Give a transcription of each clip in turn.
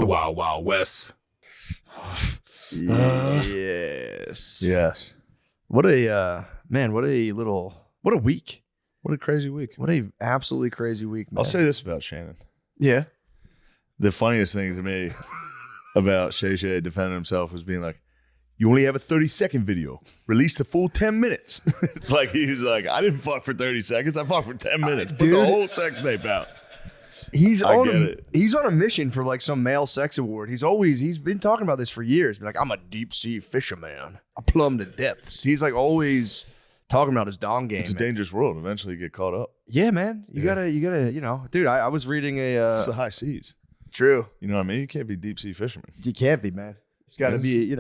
The Wild Wild West. Yes. What a man, what a week. What a crazy week. What a absolutely crazy week, man. I'll say this about Shannon. Yeah. The funniest thing to me about Shay Shay defending himself was being like, you only have a 30-second video. Release the full 10 minutes. It's like he was like, I didn't fuck for 30 seconds. I fucked for 10 minutes. Put the whole sex tape out. He's on a mission for like some male sex award. He's been talking about this for years. Like, I'm a deep sea fisherman. I plumb the depths. He's like always talking about his dong game. It's a dangerous world. Eventually you get caught up. Yeah, man. You gotta, dude, I was reading it's the high seas. True. You know what I mean? You can't be deep sea fisherman. You can't be, man. It's got to be,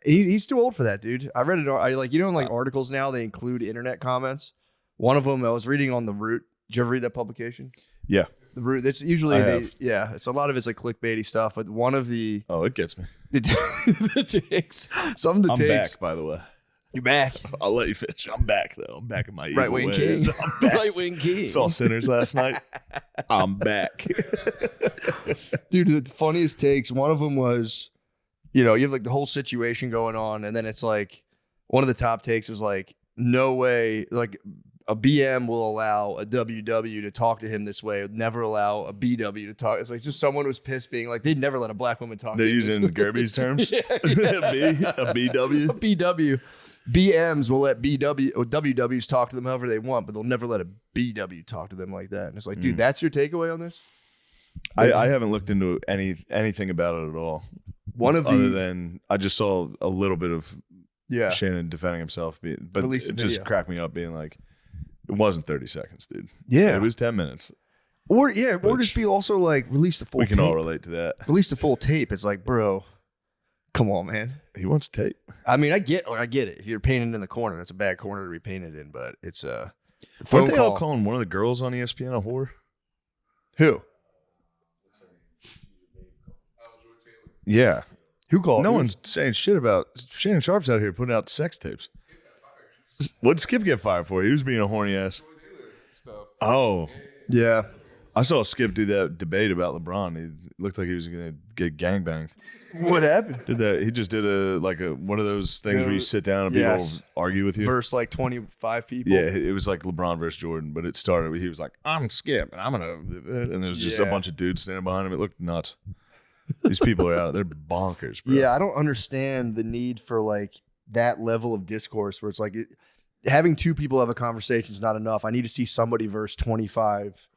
he's too old for that, dude. I read it. In like articles now, they include internet comments. One of them I was reading on The Root. Did you ever read that publication? Yeah. The Root. It's usually, it's a lot of it's like clickbaity stuff. But one of the. Oh, it gets me. The takes. Some of the I'm takes. back, by the way. You're back. I'll let you finish. I'm back, though. I'm back in my right wing king. I'm back. Right wing king. Saw Sinners last night. I'm back. Dude, the funniest takes, one of them was, you have like the whole situation going on, and then it's like, one of the top takes is like, no way, like a BM will allow a WW to talk to him this way, would never allow a BW to talk. It's like just someone was pissed being like, they'd never let a black woman talk They're to him. using Gerby's terms? Yeah. A BW? A BW. BMs will let WWs talk to them however they want, but they'll never let a BW talk to them like that. And it's like, dude, that's your takeaway on this? I haven't looked into anything about it at all. Other than I just saw a little bit of Shannon defending himself, but it just cracked me up being like, it wasn't 30 seconds, dude. Yeah. It was 10 minutes. Or just be also like, release the full tape. We can all relate to that. Release the full tape. It's like, bro, come on, man. He wants tape. I mean, I get it. If you're painted in the corner, that's a bad corner to be painted in, but it's Weren't they all calling one of the girls on ESPN a whore? Who? Yeah. Who called? No one's saying shit about Shannon Sharp's out here putting out sex tapes. What'd Skip get fired for? He was being a horny ass. Oh. Yeah. I saw Skip do that debate about LeBron. He looked like he was going to get gangbanged. What happened? He just did one of those things where you sit down and people argue with you. Versus like 25 people. Yeah, it was like LeBron versus Jordan, but it started with he was like, I'm Skip, and I'm going to... And there was just a bunch of dudes standing behind him. It looked nuts. These people are out. They're bonkers, bro. Yeah, I don't understand the need for like that level of discourse where it's like having two people have a conversation is not enough. I need to see somebody verse 25.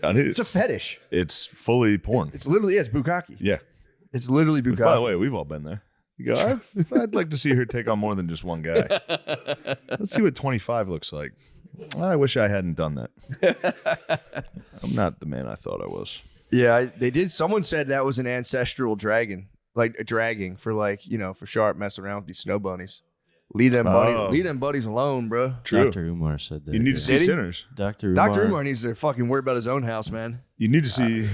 It's a fetish. It's fully porn. It's literally, it's bukkake. Yeah. It's literally bukkake. By the way, we've all been there. You go, I'd like to see her take on more than just one guy. Let's see what 25 looks like. I wish I hadn't done that. I'm not the man I thought I was. Yeah, they did. Someone said that was an ancestral dragon, like a dragging for like, for Sharp messing around with these snow bunnies. Leave them buddies alone, bro. True. Dr. Umar said that. You need to see Sinners. Dr. Umar needs to fucking worry about his own house, man. You need to see.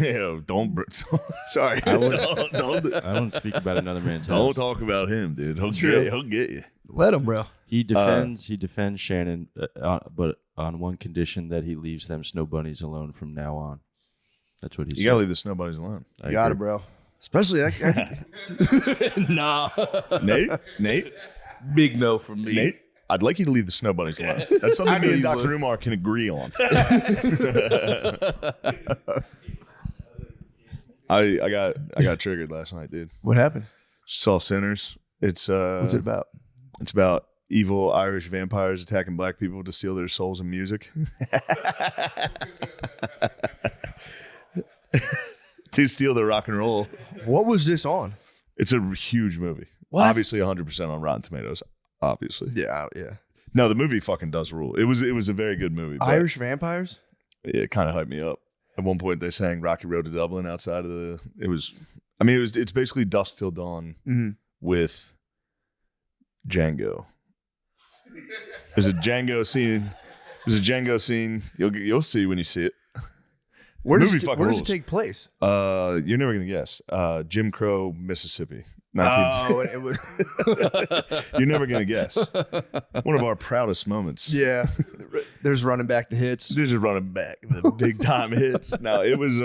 Sorry. I don't speak about another man's house. Don't talk about him, dude. He'll get you. Let him, bro. He defends Shannon, but on one condition that he leaves them snow bunnies alone from now on. That's what he said. You gotta leave the snow bunnies alone. You got it, bro. Especially Nah. Nate. Big no from me. Nate, I'd like you to leave the snow bunnies alone. That's something me and Dr. Umar can agree on. I got triggered last night, dude. What happened? Saw Sinners. It's what's it about? It's about evil Irish vampires attacking black people to steal their souls and music. To steal their rock and roll. What was this on? It's a huge movie. What? Obviously 100% on Rotten Tomatoes. Obviously. Yeah. No, the movie fucking does rule. It was a very good movie. Irish vampires? It kind of hyped me up. At one point they sang Rocky Road to Dublin outside of the it's basically Dusk Till Dawn with Django. There's a Django scene. You'll see when you see it. Where does it take place? You're never gonna guess. Jim Crow, Mississippi. It was. You're never gonna guess. One of our proudest moments. Yeah, there's running back the hits. There's a running back the big time hits. No, it was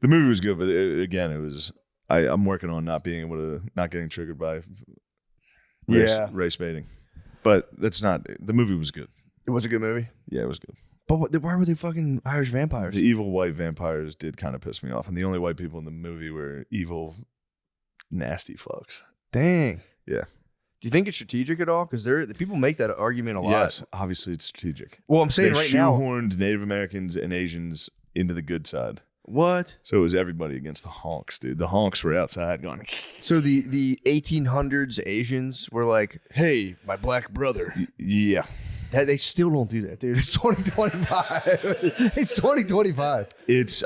The movie was good, but again, it was. I'm working on not getting triggered by race baiting. But that's not. The movie was good. It was a good movie. Yeah, it was good. But why were they fucking Irish vampires? The evil white vampires did kind of piss me off, and the only white people in the movie were evil, nasty fucks. Dang. Yeah. Do you think it's strategic at all? Because the people make that argument a lot. Yes, obviously it's strategic. Well, I'm saying they right now, shoehorned Native Americans and Asians into the good side. What? So it was everybody against the honks, dude. The honks were outside going. So the 1800s Asians were like, "Hey, my black brother." Yeah. They still don't do that, dude. It's 2025. It's 2025.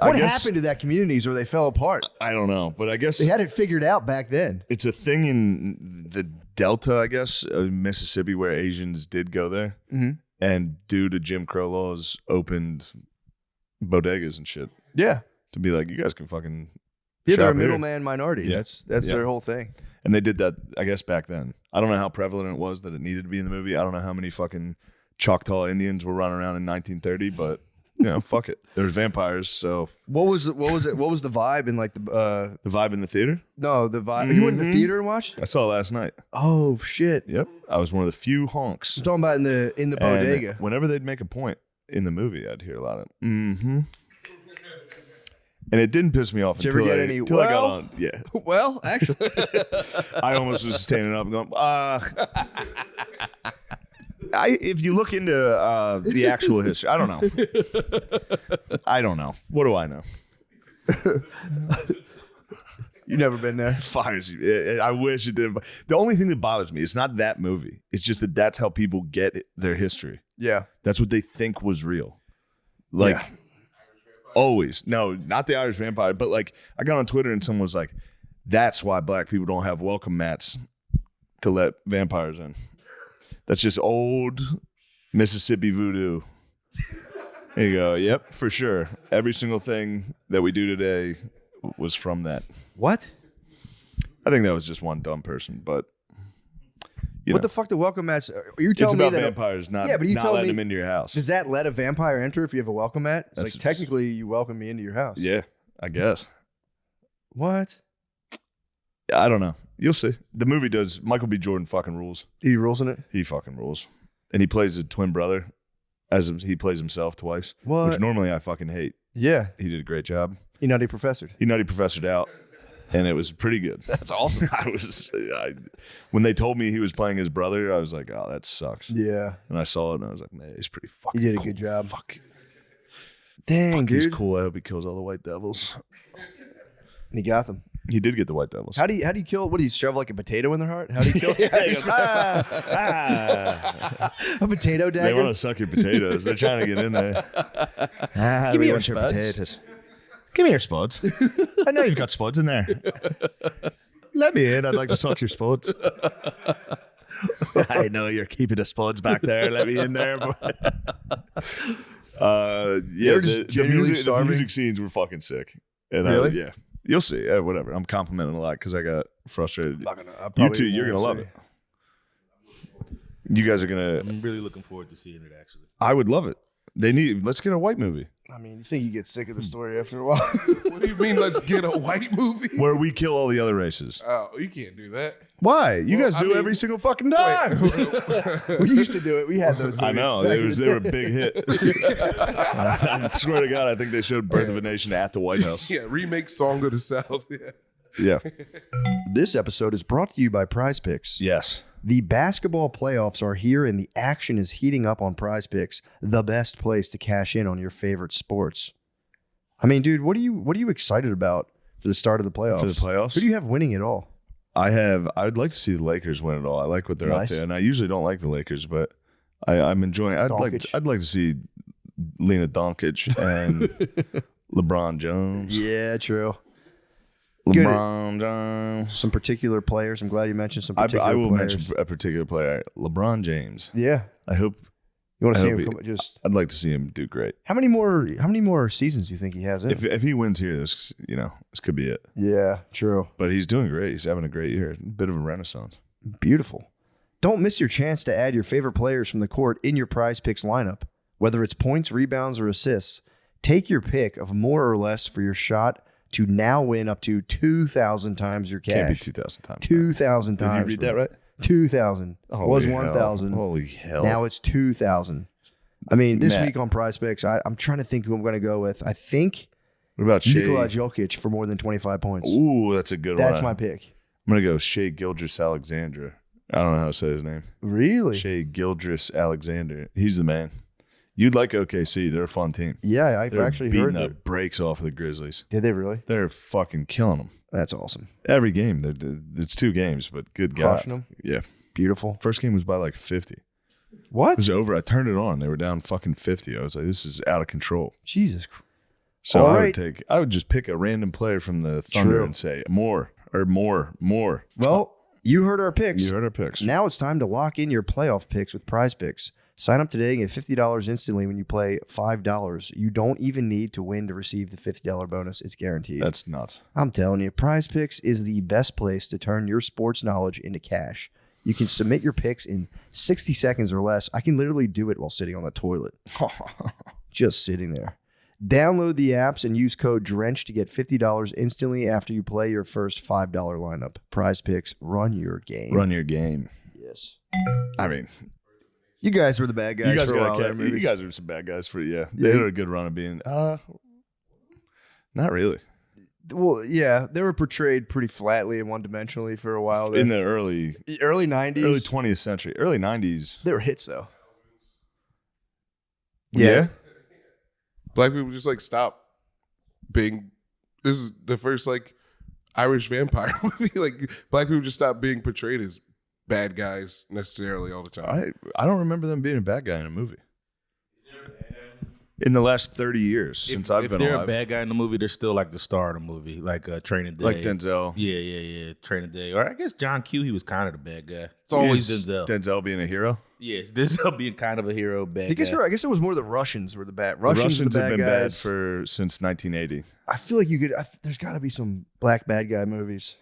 What happened to that communities where they fell apart? I don't know, but I guess they had it figured out back then. It's a thing in the Delta, I guess, Mississippi, where Asians did go there, and due to Jim Crow laws, opened bodegas and shit. Yeah, to be like, you guys can fucking they're a middleman minority. Yeah. That's their whole thing. And they did that, I guess, back then. I don't know how prevalent it was that it needed to be in the movie. I don't know how many fucking Choctaw Indians were running around in 1930, but fuck it. There's vampires, so what was the vibe in like the vibe in the theater? No, the vibe. You went to the theater and watched? I saw it last night. Oh shit. Yep. I was one of the few honks. I'm talking about in the bodega. And whenever they'd make a point in the movie, I'd hear a lot of and it didn't piss me off until I got on. Yeah. Well, actually, I almost was standing up and going, if you look into the actual history, I don't know. I don't know. What do I know? You never been there. Fires you. I wish it did. The only thing that bothers me is not that movie. It's just that's how people get their history. Yeah. That's what they think was real. Like, always. No, not the Irish vampire, but like, I got on Twitter and someone was like, that's why black people don't have welcome mats to let vampires in. That's just old Mississippi voodoo. There you go. Yep, for sure. Every single thing that we do today was from that. What? I think that was just one dumb person, but what the fuck? The welcome mats? Are you telling me that vampires not letting them into your house? Does that let a vampire enter if you have a welcome mat? It's like technically you welcome me into your house. Yeah, I guess. What? I don't know. You'll see. The movie does. Michael B. Jordan fucking rules. He rules in it? He fucking rules. And he plays his twin brother as he plays himself twice. What? Which normally I fucking hate. Yeah. He did a great job. He nutty professored. He nutty professored out. And it was pretty good. That's awesome. When they told me he was playing his brother, I was like, oh, that sucks. Yeah. And I saw it and I was like, man, he's pretty fucking cool. He did a cool. good job. Fuck. Dang, dude. He's cool. I hope he kills all the white devils. And he got them. He did get the white devils. How do you kill? What do you shove like a potato in their heart? How do you kill? A potato dagger. They want to suck your potatoes. They're trying to get in there. Give me your potatoes. Give me your spuds. I know you've got spuds in there. Let me in. I'd like to suck your spuds. I know you're keeping the spuds back there. Let me in there. The music scenes were fucking sick. And really? Yeah. You'll see. Whatever. I'm complimenting a lot because I got frustrated. You too. You're going to love it. You guys are going to. I'm really looking forward to seeing it, actually. I would love it. Let's get a white movie. I mean, you think you get sick of the story after a while? What do you mean, let's get a white movie? Where we kill all the other races. Oh, you can't do that. Why? You guys do every single fucking time. We used to do it. We had those movies. I know. They were a big hit. I swear to God, I think they showed Birth of a Nation at the White House. Yeah, remake Song of the South. Yeah. This episode is brought to you by Prize Picks. Yes. The basketball playoffs are here and the action is heating up on Prize Picks, the best place to cash in on your favorite sports. I mean, dude, what are you excited about for the start of the playoffs? For the playoffs? Who do you have winning it all? I'd like to see the Lakers win it all. I like what they're up to, and I usually don't like the Lakers, but I'm enjoying it. I'd like to see Lena Doncic and LeBron Jones. Yeah, true. LeBron James. Some particular players. I'm glad you mentioned some particular players. I will mention a particular player, LeBron James. Yeah. I hope. You want to see him I'd like to see him do great. How many more seasons do you think he has in? If he wins here, this could be it. Yeah, true. But he's doing great. He's having a great year. A bit of a renaissance. Beautiful. Don't miss your chance to add your favorite players from the court in your Prize Picks lineup. Whether it's points, rebounds, or assists, take your pick of more or less for your shot to now win up to 2,000 times your cash. Can't be 2,000 times. 2,000 times. Did you read that right? 2,000. Was 1,000. Holy hell. Now it's 2,000. I mean, this Matt. week on Prize Picks, I'm trying to think who I'm going to go with. I think What about Shea? Nikola Jokic for more than 25 points. Ooh, that's a good one. That's my pick. I'm going to go Shea Gilgeous-Alexander. I don't know how to say his name. Really? Shea Gilgeous-Alexander. He's the man. You'd like OKC. They're a fun team. Yeah, I've They're actually beating heard the that. brakes off of the Grizzlies. Did they really? They're fucking killing them. That's awesome. Every game. It's 2 games, but good God. Crushing them. Yeah. Beautiful. First game was by like 50. It What? was over. I turned it on. They were down fucking 50. I was like, this is out of control. Jesus Christ. So All I right. would just pick a random player from the Thunder True. and say more. Well, you heard our picks. You heard our picks. Now it's time to lock in your playoff picks with Prize Picks. Sign up today and get $50 instantly when you play $5. You don't even need to win to receive the $50 bonus. It's guaranteed. That's nuts. I'm telling you, Prize Picks is the best place to turn your sports knowledge into cash. You can submit your picks in 60 seconds or less. I can literally do it while sitting on the toilet. Just sitting there. Download the apps and use code DRENCH to get $50 instantly after you play your first $5 lineup. Prize Picks, run your game. Run your game. Yes. I mean, You guys were the bad guys you guys for a got while there, you movies. guys are some bad guys for Yeah. They had a good run of being not really. Well, yeah, they were portrayed pretty flatly and one-dimensionally for a while. There. In the early 90s. early 20th century, early 90s. They were hits, though. Yeah. Black people just like stop being. This is the first like Irish vampire movie. Like black people just stop being portrayed as bad guys necessarily all the time. I don't remember them being a bad guy in a movie. In the last 30 years since I've if been they're alive. a bad guy in the movie, they're still like the star of the movie, like Training Day. Like Denzel. Yeah. Training Day. Or I guess John Q, he was kind of the bad guy. It's always Is Denzel. Denzel being a hero. Yes, Denzel being kind of a hero, bad I guess guy. I guess it was more the Russians were the bad. The Russians were Russians the have bad been bad guys. since 1980. I feel like you could. There's got to be some black bad guy movies,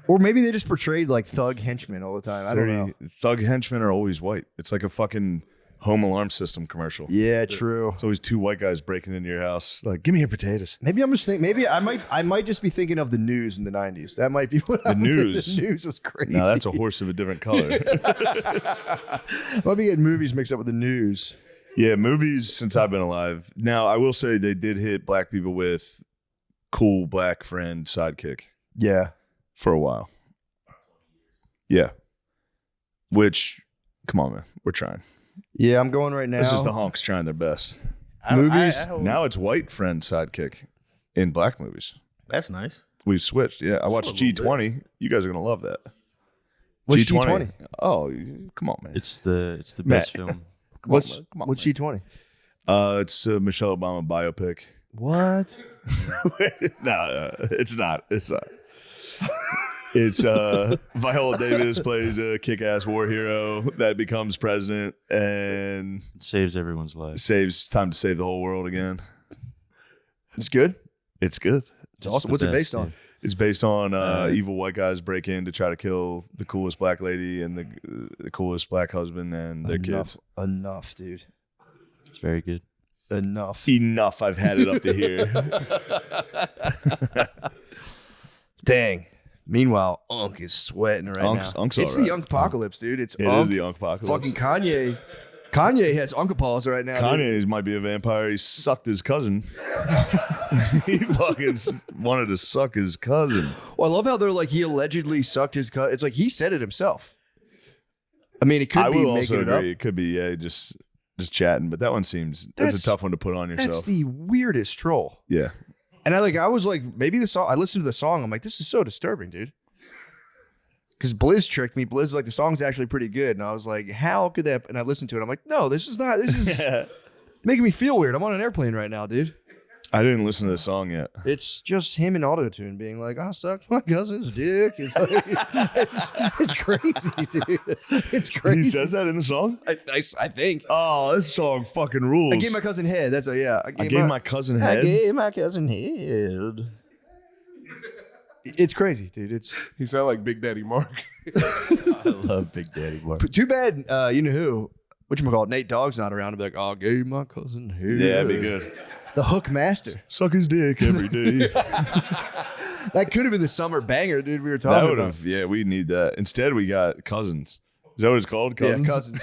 or maybe they just portrayed like thug henchmen all the time. I don't know. Thug henchmen are always white. It's like a fucking home alarm system commercial. Yeah, true. It's always 2 white guys breaking into your house. Like, give me your potatoes. Maybe I'm just thinking. Maybe I might just be thinking of the news in the '90s. That might be what The I'm thinking. news? The news was crazy. Now that's a horse of a different color. Might be getting movies mixed up with the news. Yeah, movies since I've been alive. Now, I will say they did hit black people with cool black friend sidekick Yeah. for a while. Yeah. Which, come on, man. We're trying. Yeah, I'm going right now. This is the honks trying their best. Movies? Now it's white friend sidekick in black movies. That's nice. We've switched. Yeah, I watched For a little G20. You guys are going to love that. What's G20? Oh, come on, man. It's the Matt. best film. What's Come on, what's man. G20? It's a Michelle Obama biopic. What? No, it's not. It's not. It's Viola Davis plays a kick-ass war hero that becomes president and It saves everyone's life. saves time to save the whole world again. It's good. It's good. It's awesome. the What's it best, based on? yeah. It's based on evil white guys break in to try to kill the coolest black lady and the coolest black husband and their kids. Enough, dude. It's very good. Enough. Enough. I've had it up to here. Dang. Meanwhile, Unk is sweating right Unk's now. It's all the right. Unk apocalypse, dude. It's It Unk. is the apocalypse. Fucking Kanye. Kanye has Unkapaws right now. Dude. Kanye might be a vampire. He sucked his cousin. He fucking wanted to suck his cousin. Well, I love how they're like he allegedly sucked his cousin. It's like he said it himself. I mean, it could I be will making also it agree. up. It could be just chatting, but that one seems that's That's- a tough one to put on That's yourself. the weirdest troll. Yeah. And I was like, maybe the song. I listened to the song. I'm like, this is so disturbing, dude. Because Blizz tricked me. Blizz like the song's actually pretty good, and I was like, how could that? And I listened to it. I'm like, no, this is not. This is making me feel weird. I'm on an airplane right now, dude. I didn't listen to the song yet. It's just him in auto-tune being like, I sucked my cousin's dick. It's like, it's crazy, dude. It's crazy. He says that in the song? I think. Oh, this song fucking rules. I gave my cousin head. That's a yeah. I gave my cousin I head. gave my cousin head. It's crazy, dude. It's He sound like Big Daddy Mark. I love Big Daddy Mark. too bad. You know who? whatchamacallit, Nate Dogg's not around to be like, I gave my cousin here. Yeah, that'd be good. The Hook Master. Suck his dick every day. That could have been the summer banger, dude. We were That talking would about. have, yeah, we need that. Instead, we got Cousins. Is that what it's called? Cousins? Yeah, cousins.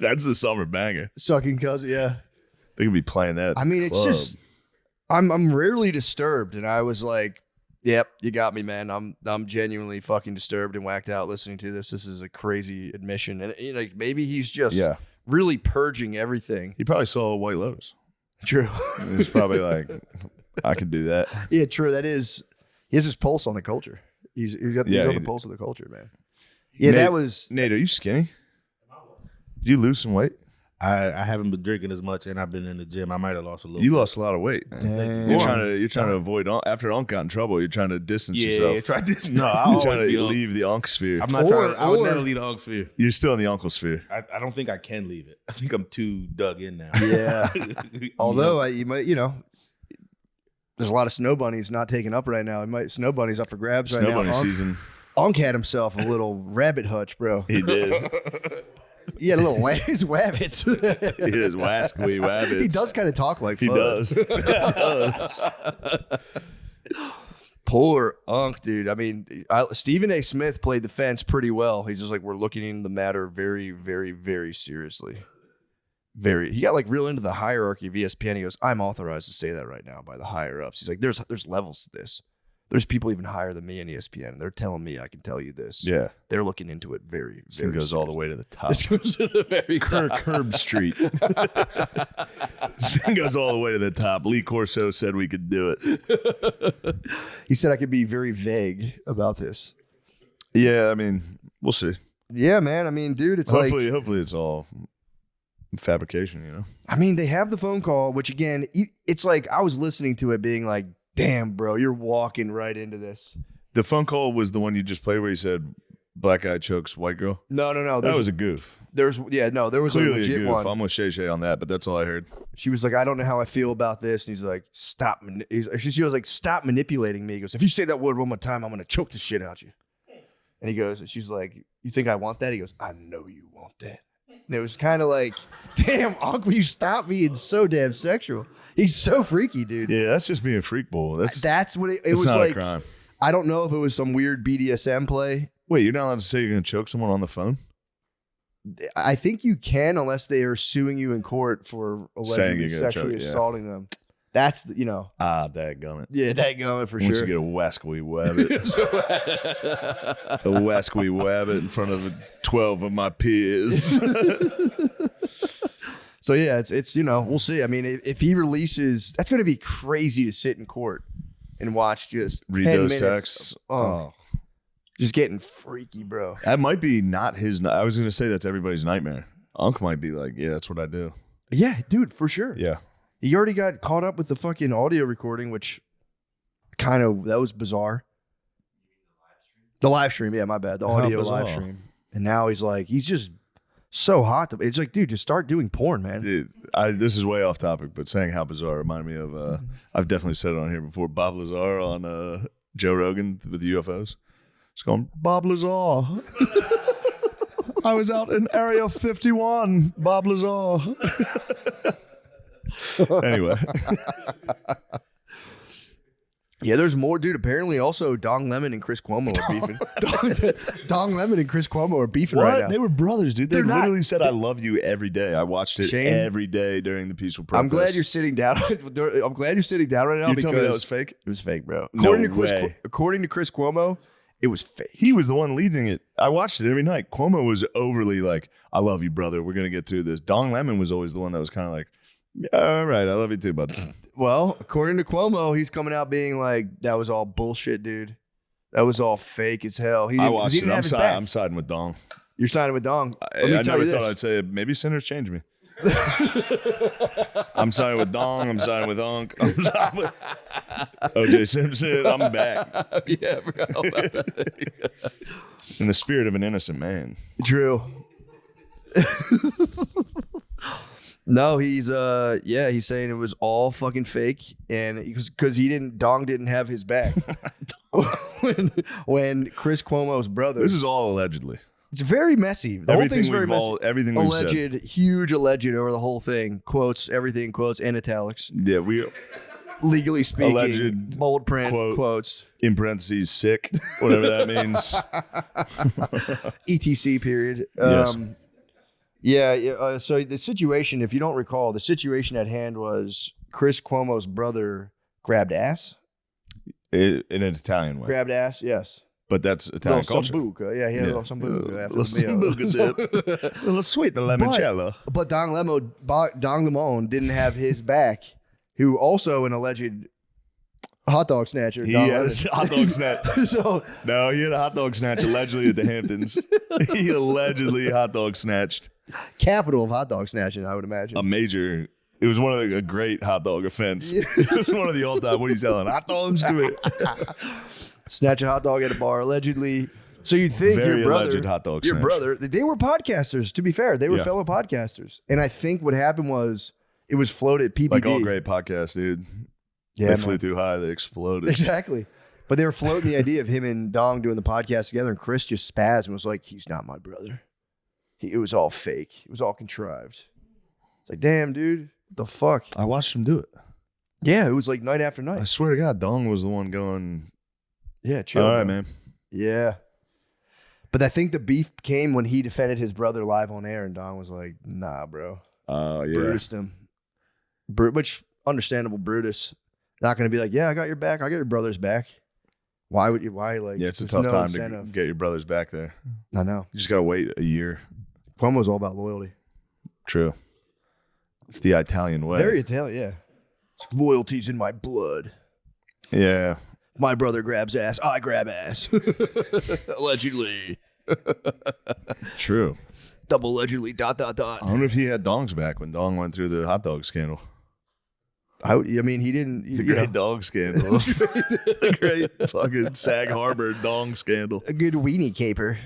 That's the summer banger. Sucking cousin, yeah. They could be playing that. At I the mean, club. it's just, I'm rarely disturbed. And I was like, yep, you got me, man. I'm genuinely fucking disturbed and whacked out listening to this. This is a crazy admission. And you know, maybe he's just really purging everything. He probably saw White Lotus. True. He was probably like, I could do that. Yeah, true. That is, he has his pulse on the culture. He's got the pulse of the culture, man. Yeah, Nate, that was. Nate, are you skinny? Did you lose some weight? I haven't been drinking as much, and I've been in the gym. I might have lost a little. You bit. lost a lot of weight. Damn. You're trying to avoid after Unc got in trouble. You're trying to distance yourself. Yeah, try this. No, I You're always trying be to Unc. leave the Unc sphere. I'm not trying. I would never leave the Unc sphere. You're still in the Uncle sphere. I don't think I can leave it. I think I'm too dug in now. Yeah. Although you might, there's a lot of snow bunnies not taken up right now. Snow bunnies up for grabs right Snow now. bunny season. Unc had himself a little rabbit hutch, bro. He did. He had a little his wabbits. He is wasky wabbits. He does kind of talk like He Fudge. does. Poor Unc, dude. I mean, Stephen A. Smith played the fence pretty well. He's just like, we're looking into the matter very, very, very seriously. He got like real into the hierarchy of ESPN. He goes, I'm authorized to say that right now by the higher ups. He's like, there's levels to this. There's people even higher than me in ESPN. They're telling me I can tell you this. Yeah. They're looking into it very, This thing very goes all the way to the top. This goes to the very top. Curb Street. This thing goes all the way to the top. Lee Corso said we could do it. He said I could be very vague about this. Yeah, I mean, we'll see. Yeah, man. I mean, dude, it's Hopefully it's all fabrication, you know? I mean, they have the phone call, which again, it's like I was listening to it being like, damn, bro, you're walking right into this. The phone call was the one you just played where he said black guy chokes white girl. No. That was a goof. There was Clearly a legit goof. one. I'm with Shay Shay on that, but that's all I heard. She was like, I don't know how I feel about this. And he's like, stop. She was like, stop manipulating me. He goes, if you say that word one more time, I'm going to choke the shit out you. And he goes, and she's like, you think I want that? He goes, I know you want that. And it was kind of like, damn, Unc, will you stop being so damn sexual? He's so freaky, dude. Yeah, that's just being freak bull. That's what it it's was not like. a crime. I don't know if it was some weird BDSM play. Wait, you're not allowed to say you're going to choke someone on the phone? I think you can unless they are suing you in court for Saying allegedly you're gonna sexually choke, yeah. assaulting them. That's, Dadgummit. yeah, dadgummit for Once sure. you get a wasky wabbit. A wasky wabbit in front of 12 of my peers. So yeah, it's we'll see. I mean, if he releases, that's going to be crazy to sit in court and watch just Read 10 those minutes texts. of, just getting freaky, bro. That might be not his. I was going to say that's everybody's nightmare. Unc might be like, yeah, that's what I do. Yeah, dude, for sure. Yeah. He already got caught up with the fucking audio recording, which that was bizarre. The live stream, yeah, my bad. The audio live stream. And now he's just so hot. It's like, dude, just start doing porn, man. Dude, this is way off topic, but saying how bizarre reminded me of, I've definitely said it on here before, Bob Lazar on Joe Rogan with the UFOs. Just going, Bob Lazar. I was out in Area 51, Bob Lazar. Anyway. Yeah, there's more, dude. Apparently, also Dong Lemon and Chris Cuomo are beefing. Dong Lemon and Chris Cuomo are beefing right now. They were brothers, dude. They They're literally said, I love you every day. I watched it Shane? every day during the peaceful protest. I'm glad you're sitting down. I'm glad you're sitting down right now You because tell me that was fake? it was fake, bro. No According to Chris Cuomo, it was fake. He was the one leading it. I watched it every night. Cuomo was overly like, I love you, brother. We're going to get through this. Dong Lemon was always the one that was kind of like, yeah, all right, I love you too, bud. Well, according to Cuomo, he's coming out being like, that was all bullshit, dude. That was all fake as hell. I watched it. I'm siding with Dong. You're siding with Dong. I never thought I'd say it. Maybe sinners change me. I'm siding with Dong. I'm siding with Unc. I'm siding with OJ Simpson. I'm back. Yeah, bro. In the spirit of an innocent man. True. No, he's saying it was all fucking fake, and because Dong didn't have his back when Chris Cuomo's brother. This is all allegedly. It's very messy. The whole thing's very messy. Everything we've said. Huge alleged over the whole thing. Quotes, everything quotes, in italics. Yeah, we Legally speaking, alleged bold print quotes. In parentheses, sick, whatever that means. ETC period. Yes. So the situation, if you don't recall, the situation at hand was Chris Cuomo's brother grabbed ass. In an Italian way. Grabbed ass, yes. But that's Italian culture. Sambuca. Yeah, he had a little sambuca after the meal. A little sweet, the limoncello. But Don Lemon didn't have his back, who also an alleged hot dog snatcher. He had a hot dog snatch. No, he had a hot dog snatch allegedly at the Hamptons. He allegedly hot dog snatched. Capital of hot dog snatching, I would imagine. It was a great hot dog offense. Yeah. It was one of the all-time, what are you selling? Hot dogs? Come here. Snatch a hot dog at a bar, allegedly. So you think Very alleged hot dog your snatch. brother, they were podcasters, to be fair. They were fellow podcasters. And I think what happened was it was floated PBD. Like all great podcasts, dude. Yeah, they flew too high, they exploded. Exactly. But they were floating the idea of him and Dong doing the podcast together, and Chris just spazzed and was like, he's not my brother. It was all fake. It was all contrived. It's like, damn, dude. What the fuck? I watched him do it. Yeah, it was like night after night. I swear to God, Dong was the one going, yeah, chill. All right, man. Yeah. But I think the beef came when he defended his brother live on air, and Dong was like, nah, bro. Oh, yeah. Brutus him. Which, understandable Brutus. Not going to be like, yeah, I got your back. I got your brother's back. Why would you? Why? Like, yeah, it's a tough time to get your brother's back there. I know. You just got to wait a year. Cuomo's all about loyalty. True. It's the Italian way. Very Italian, yeah. Loyalty's in my blood. Yeah. If my brother grabs ass, I grab ass. Allegedly. True. Double allegedly, ... I wonder if he had Dong's back when Dong went through the hot dog scandal. I mean, he didn't. The great dog scandal. The great fucking Sag Harbor dong scandal. A good weenie caper.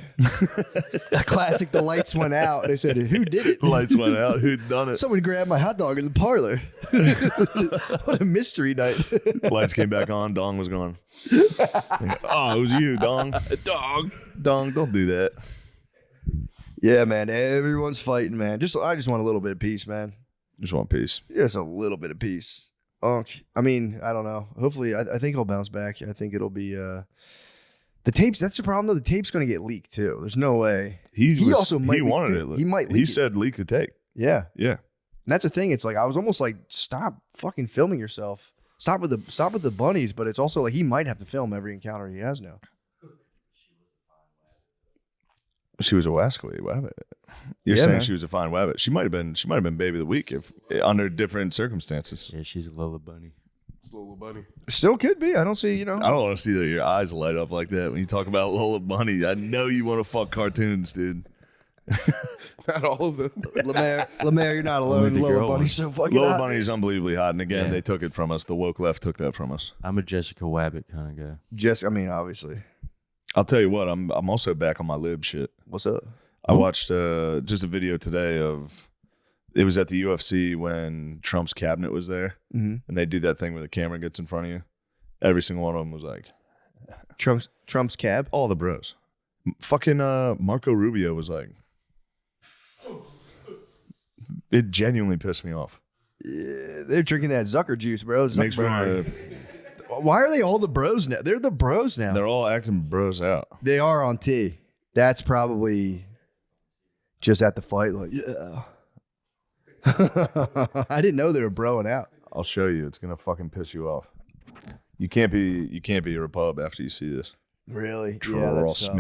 A classic. The lights went out. And they said, who did it? Lights went out. Who'd done it? Someone grabbed my hot dog in the parlor. What a mystery night. Lights came back on. Dong was gone. Oh, it was you, Dong. Dong, don't do that. Yeah, man. Everyone's fighting, man. I just want a little bit of peace, man. Just want peace. Just a little bit of peace. I mean, I don't know. Hopefully, I think he'll bounce back. I think it'll be the tapes. That's the problem, though. The tape's going to get leaked too. There's no way. He wanted it. He might. He said leak the tape. Yeah. Yeah. And that's the thing. It's like I was almost like, stop fucking filming yourself. Stop with the bunnies. But it's also like he might have to film every encounter he has now. She was a Wabbit. You're saying she was a fine Wabbit. She might have been baby of the week if under different circumstances. Yeah, she's a Lola bunny. It's Lola Bunny. Still could be. I don't see, I don't want to see your eyes light up like that when you talk about Lola Bunny. I know you want to fuck cartoons, dude. Not all of them. Lemaire, you're not alone. Lola Bunny's so fucking Lola hot. Bunny is unbelievably hot, and again, they took it from us. The woke left took that from us. I'm a Jessica Wabbit kind of guy. I mean, obviously. I'll tell you what, I'm also back on my lib shit. What's up? I watched just a video today of it was at the UFC when Trump's cabinet was there, and they do that thing where the camera gets in front of you. Every single one of them was like Trump's cab. All the bros. Fucking Marco Rubio was like, it genuinely pissed me off. Yeah, they're drinking that Zucker juice, bro. Makes me wanna, Why are they all the bros now? They're the bros now. They're all acting bros out. They are on T. That's probably just at the fight. Like, yeah. I didn't know they were broing out. I'll show you. It's gonna fucking piss you off. You can't be a Repub after you see this. Really? Yeah, that's tough.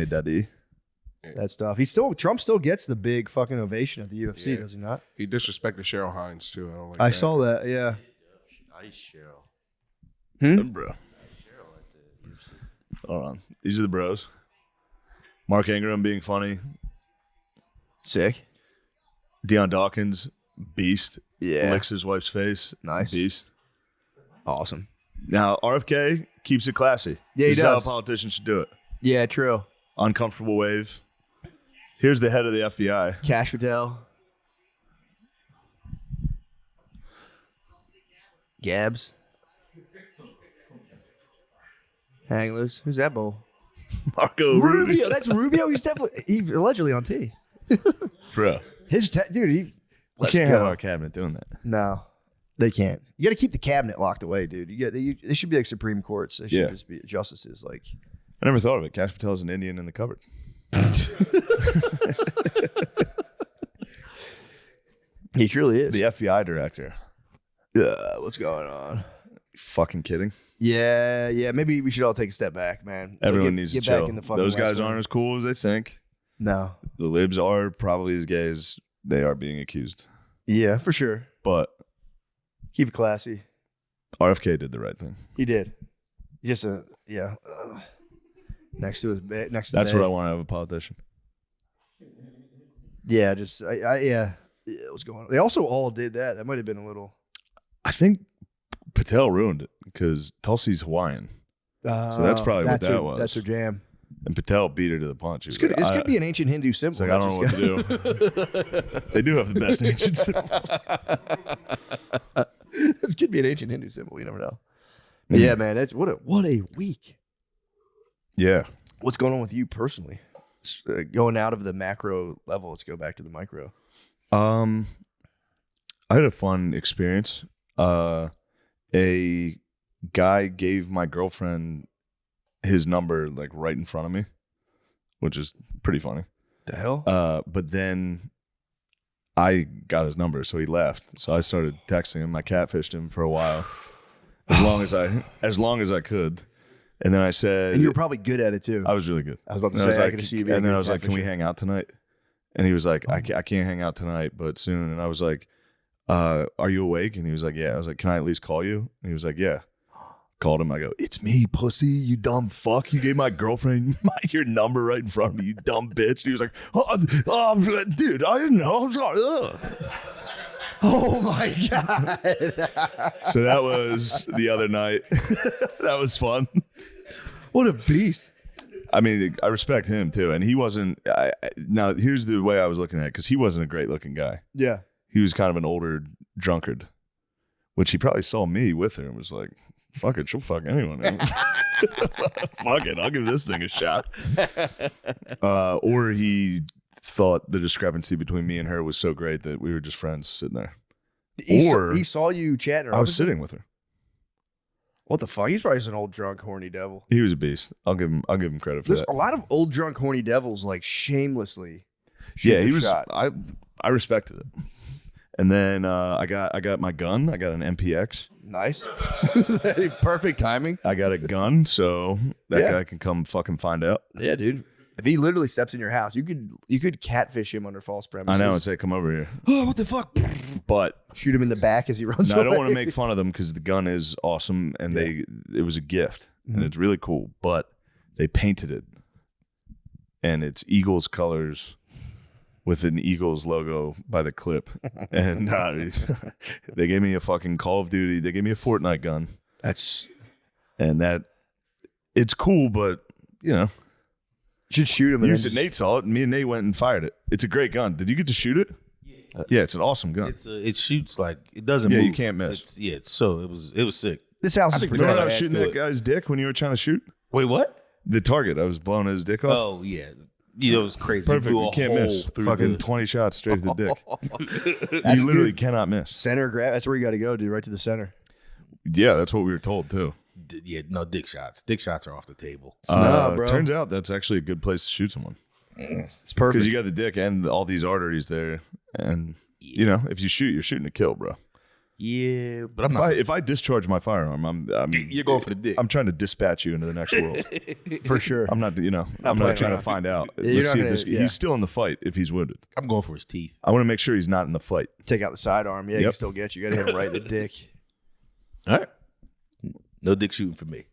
That's tough. Trump still gets the big fucking ovation at the UFC, does he not? He disrespected Cheryl Hines too. I saw that. Yeah. Nice Cheryl. Bro. Hold on. These are the bros. Mark Ingram being funny. Sick. Deion Dawkins, beast. Yeah. Licks his wife's face. Nice. Beast. Awesome. Now, RFK keeps it classy. Yeah, he this does. is how a politician should do it. Yeah, true. Uncomfortable wave. Here's the head of the FBI. Cash Patel. Gabs. Hang loose. Who's that bull? Marco Rubio. That's Rubio. He's allegedly on T. Bro. Dude, We can't have our cabinet doing that. No, they can't. You got to keep the cabinet locked away, dude. They should be like Supreme Courts. They should just be justices. Like, I never thought of it. Cash Patel's an Indian in the cupboard. He truly is. The FBI director. What's going on? You fucking kidding? Yeah. Maybe we should all take a step back, man. Everyone needs to chill. Back in the fucking Those guys West Wing. aren't as cool as they think. No. The libs are probably as gay as they are being accused. Yeah, for sure. But Keep it classy. RFK did the right thing. He did. Just next to his bed. That's what I want out of a politician. Yeah, what's going on? They also all did that. That might have been a little. I think Patel ruined it because Tulsi's Hawaiian. So that's probably what that was. That's her jam. And Patel beat her to the punch. This could be an ancient Hindu symbol. It's like, I don't know what to do. They do have the best ancient symbol. This could be an ancient Hindu symbol. You never know. But yeah, man. That's what a week. Yeah. What's going on with you personally? Going out of the macro level, let's go back to the micro. I had a fun experience. A guy gave my girlfriend his number like right in front of me, which is pretty funny. The hell? But then I got his number, so he left. So I started texting him. I catfished him for a while, as long as I could. And then I said, and you were probably good at it too. I was really good. I was about to say, I could see you. And then I was like, "Can we hang out tonight?" And he was like, I can't hang out tonight, but soon." And I was like, "Are you awake?" And he was like, "Yeah." I was like, "Can I at least call you?" And he was like, "Yeah." Called him. I go, "It's me, pussy, you dumb fuck. You gave my girlfriend your number right in front of me, you dumb bitch." And he was like, "Oh, dude, I didn't know. I'm sorry." Ugh. Oh my God. So that was the other night. That was fun. What a beast. I mean, I respect him too. And he wasn't, now here's the way I was looking at it, because he wasn't a great looking guy. Yeah. He was kind of an older drunkard, which he probably saw me with her and was like, "Fuck it, she'll fuck anyone." Fuck it, I'll give this thing a shot. Or he thought the discrepancy between me and her was so great that we were just friends sitting there. He saw you chatting. I was sitting with her. What the fuck? He's probably just an old drunk horny devil. He was a beast. I'll give him credit for There's that. a lot of old drunk horny devils like shamelessly. Yeah, he was. I respected it. And then I got my gun. I got an MPX. Nice. Perfect timing. I got a gun, so that guy can come fucking find out. Yeah, dude. If he literally steps in your house, you could catfish him under false premises. I know, and say, "Come over here." Oh, what the fuck? But shoot him in the back as he runs no, away. I don't want to make fun of them because the gun is awesome and it was a gift and it's really cool. But they painted it, and it's Eagles colors with an Eagles logo by the clip. And they gave me a fucking Call of Duty. They gave me a Fortnite gun. It's cool, but you know. You should shoot him. Nate saw it, and me and Nate went and fired it. It's a great gun. Did you get to shoot it? Yeah, it's an awesome gun. It shoots like it doesn't move. You can't miss. So it was sick. This house is You know when I was shooting that guy's dick when you were trying to shoot? Wait, what? The target. I was blowing his dick off. Oh yeah, it was crazy. Perfect. You can't miss. Fucking 20 shots straight to the dick. You literally cannot miss. Center grab. That's where you got to go, dude. Right to the center. Yeah, that's what we were told too. Yeah, no dick shots. Dick shots are off the table. Bro. Turns out that's actually a good place to shoot someone. It's perfect. Because you got the dick and all these arteries there. And, you know, if you shoot, you're shooting to kill, bro. Yeah, but I'm not. If I discharge my firearm, You're going for the dick. I'm trying to dispatch you into the next world. For sure. I'm not, I'm not trying to find out. Let's see if he's still in the fight if he's wounded. I'm going for his teeth. I want to make sure he's not in the fight. Take out the sidearm. Yeah, you can still get you. You got to hit him right in the dick. All right. No dick shooting for me.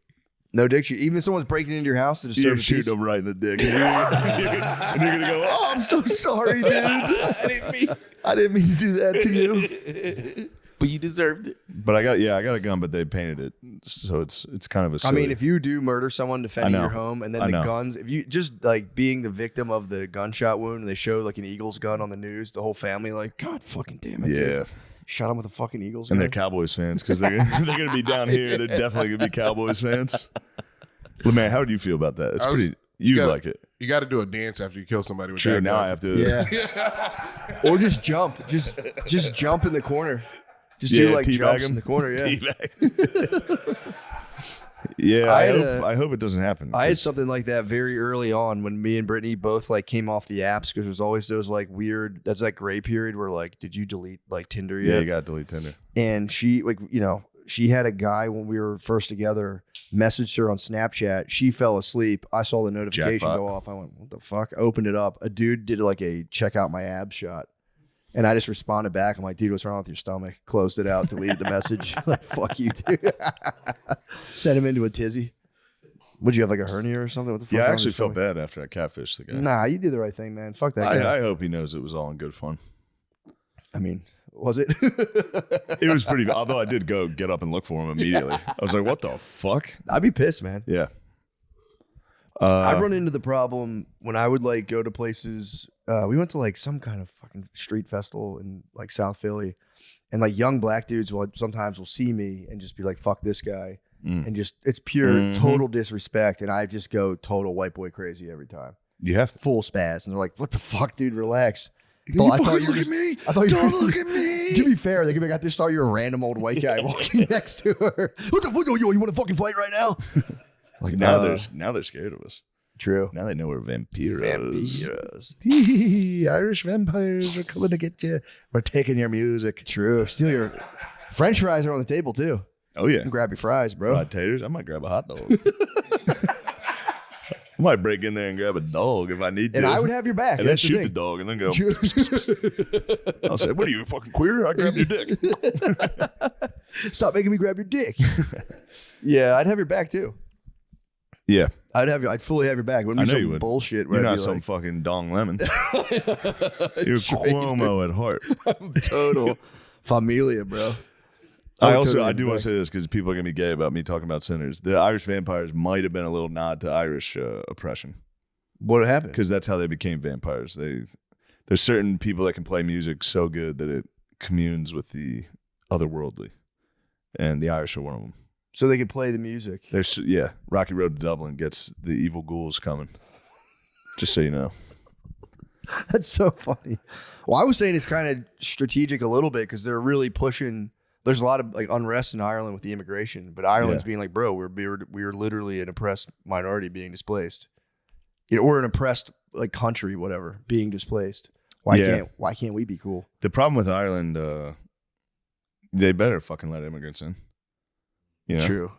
No dick shoot. Even if someone's breaking into your house to disturb You're the shooting peace. him right in the dick. And you're going to go, "Oh, I'm so sorry, dude. I didn't mean to do that to you." But you deserved it. But I got a gun, but they painted it, so it's kind of a silly. I mean, if you do murder someone defending your home, and then the guns, if you just like being the victim of the gunshot wound, and they show like an Eagles gun on the news, the whole family like, "God fucking damn it, dude. Shot him with a fucking Eagles gun." And they're Cowboys fans because they're going to be down here. They're definitely going to be Cowboys fans. Lemaire, how do you feel about that? It's pretty. You like it. You got to do a dance after you kill somebody with Sure, that now gun. I have to. Yeah. Or just jump. Just jump in the corner. Just do like jumps in the corner. Yeah. Yeah, I hope it doesn't happen. I had something like that very early on when me and Brittany both like came off the apps because there's always those like weird. That's that gray period where like, did you delete like Tinder yet? Yeah, you got to delete Tinder. And she like she had a guy when we were first together. Messaged her on Snapchat. She fell asleep. I saw the notification Jackpot. go off. I went, what the fuck? I opened it up. A dude did like a check out my abs shot. And I just responded back. I'm like, dude, what's wrong with your stomach? Closed it out, deleted the message. Like, fuck you, dude. Sent him into a tizzy. Would you have like a hernia or something? What the fuck? Yeah, I actually felt bad after I catfished the guy. Nah, you did the right thing, man. Fuck that guy. I hope he knows it was all in good fun. I mean, was it? It was pretty. Although I did go get up and look for him immediately. I was like, what the fuck? I'd be pissed, man. Yeah. I've run into the problem when I would like go to places. We went to like some kind of fucking street festival in like South Philly, and like young black dudes will see me and just be like, "Fuck this guy," and just it's pure total disrespect, and I just go total white boy crazy every time. You have to. Full spaz, and they're like, "What the fuck, dude? Relax." Look at me. Don't look at me. To be fair, they could be like, I just thought you were a random old white guy walking next to her. What the fuck? You want to fucking fight right now? Like now they're scared of us. True. Now they know we're vampiros. Irish vampires are coming to get you. We're taking your music. True. Steal your French fries are on the table too. Oh yeah. You can grab your fries, bro. Fried taters. I might grab a hot dog. I might break in there and grab a dog if I need to. And I would have your back. And then That's shoot the the dog and then go. True. I'll say, what are you, fucking queer? I grabbed your dick. Stop making me grab your dick. Yeah, I'd have your back too. Yeah. I'd fully have your back. Wouldn't I be know some you would. bullshit where You're I'd not be some like, fucking dong lemon. You're Cuomo at heart. total familia, bro. I do want to say this because people are going to be gay about me talking about sinners. The Irish vampires might have been a little nod to Irish oppression. What happened? Because that's how they became vampires. There's certain people that can play music so good that it communes with the otherworldly. And the Irish are one of them. So they could play the music. Rocky Road to Dublin gets the evil ghouls coming. Just so you know. That's so funny. Well, I was saying it's kind of strategic a little bit because they're really pushing. There's a lot of like unrest in Ireland with the immigration, but Ireland's being like, bro, we're literally an oppressed minority being displaced. We're an oppressed like country, whatever, being displaced. Why can't we be cool? The problem with Ireland, they better fucking let immigrants in. You know? True.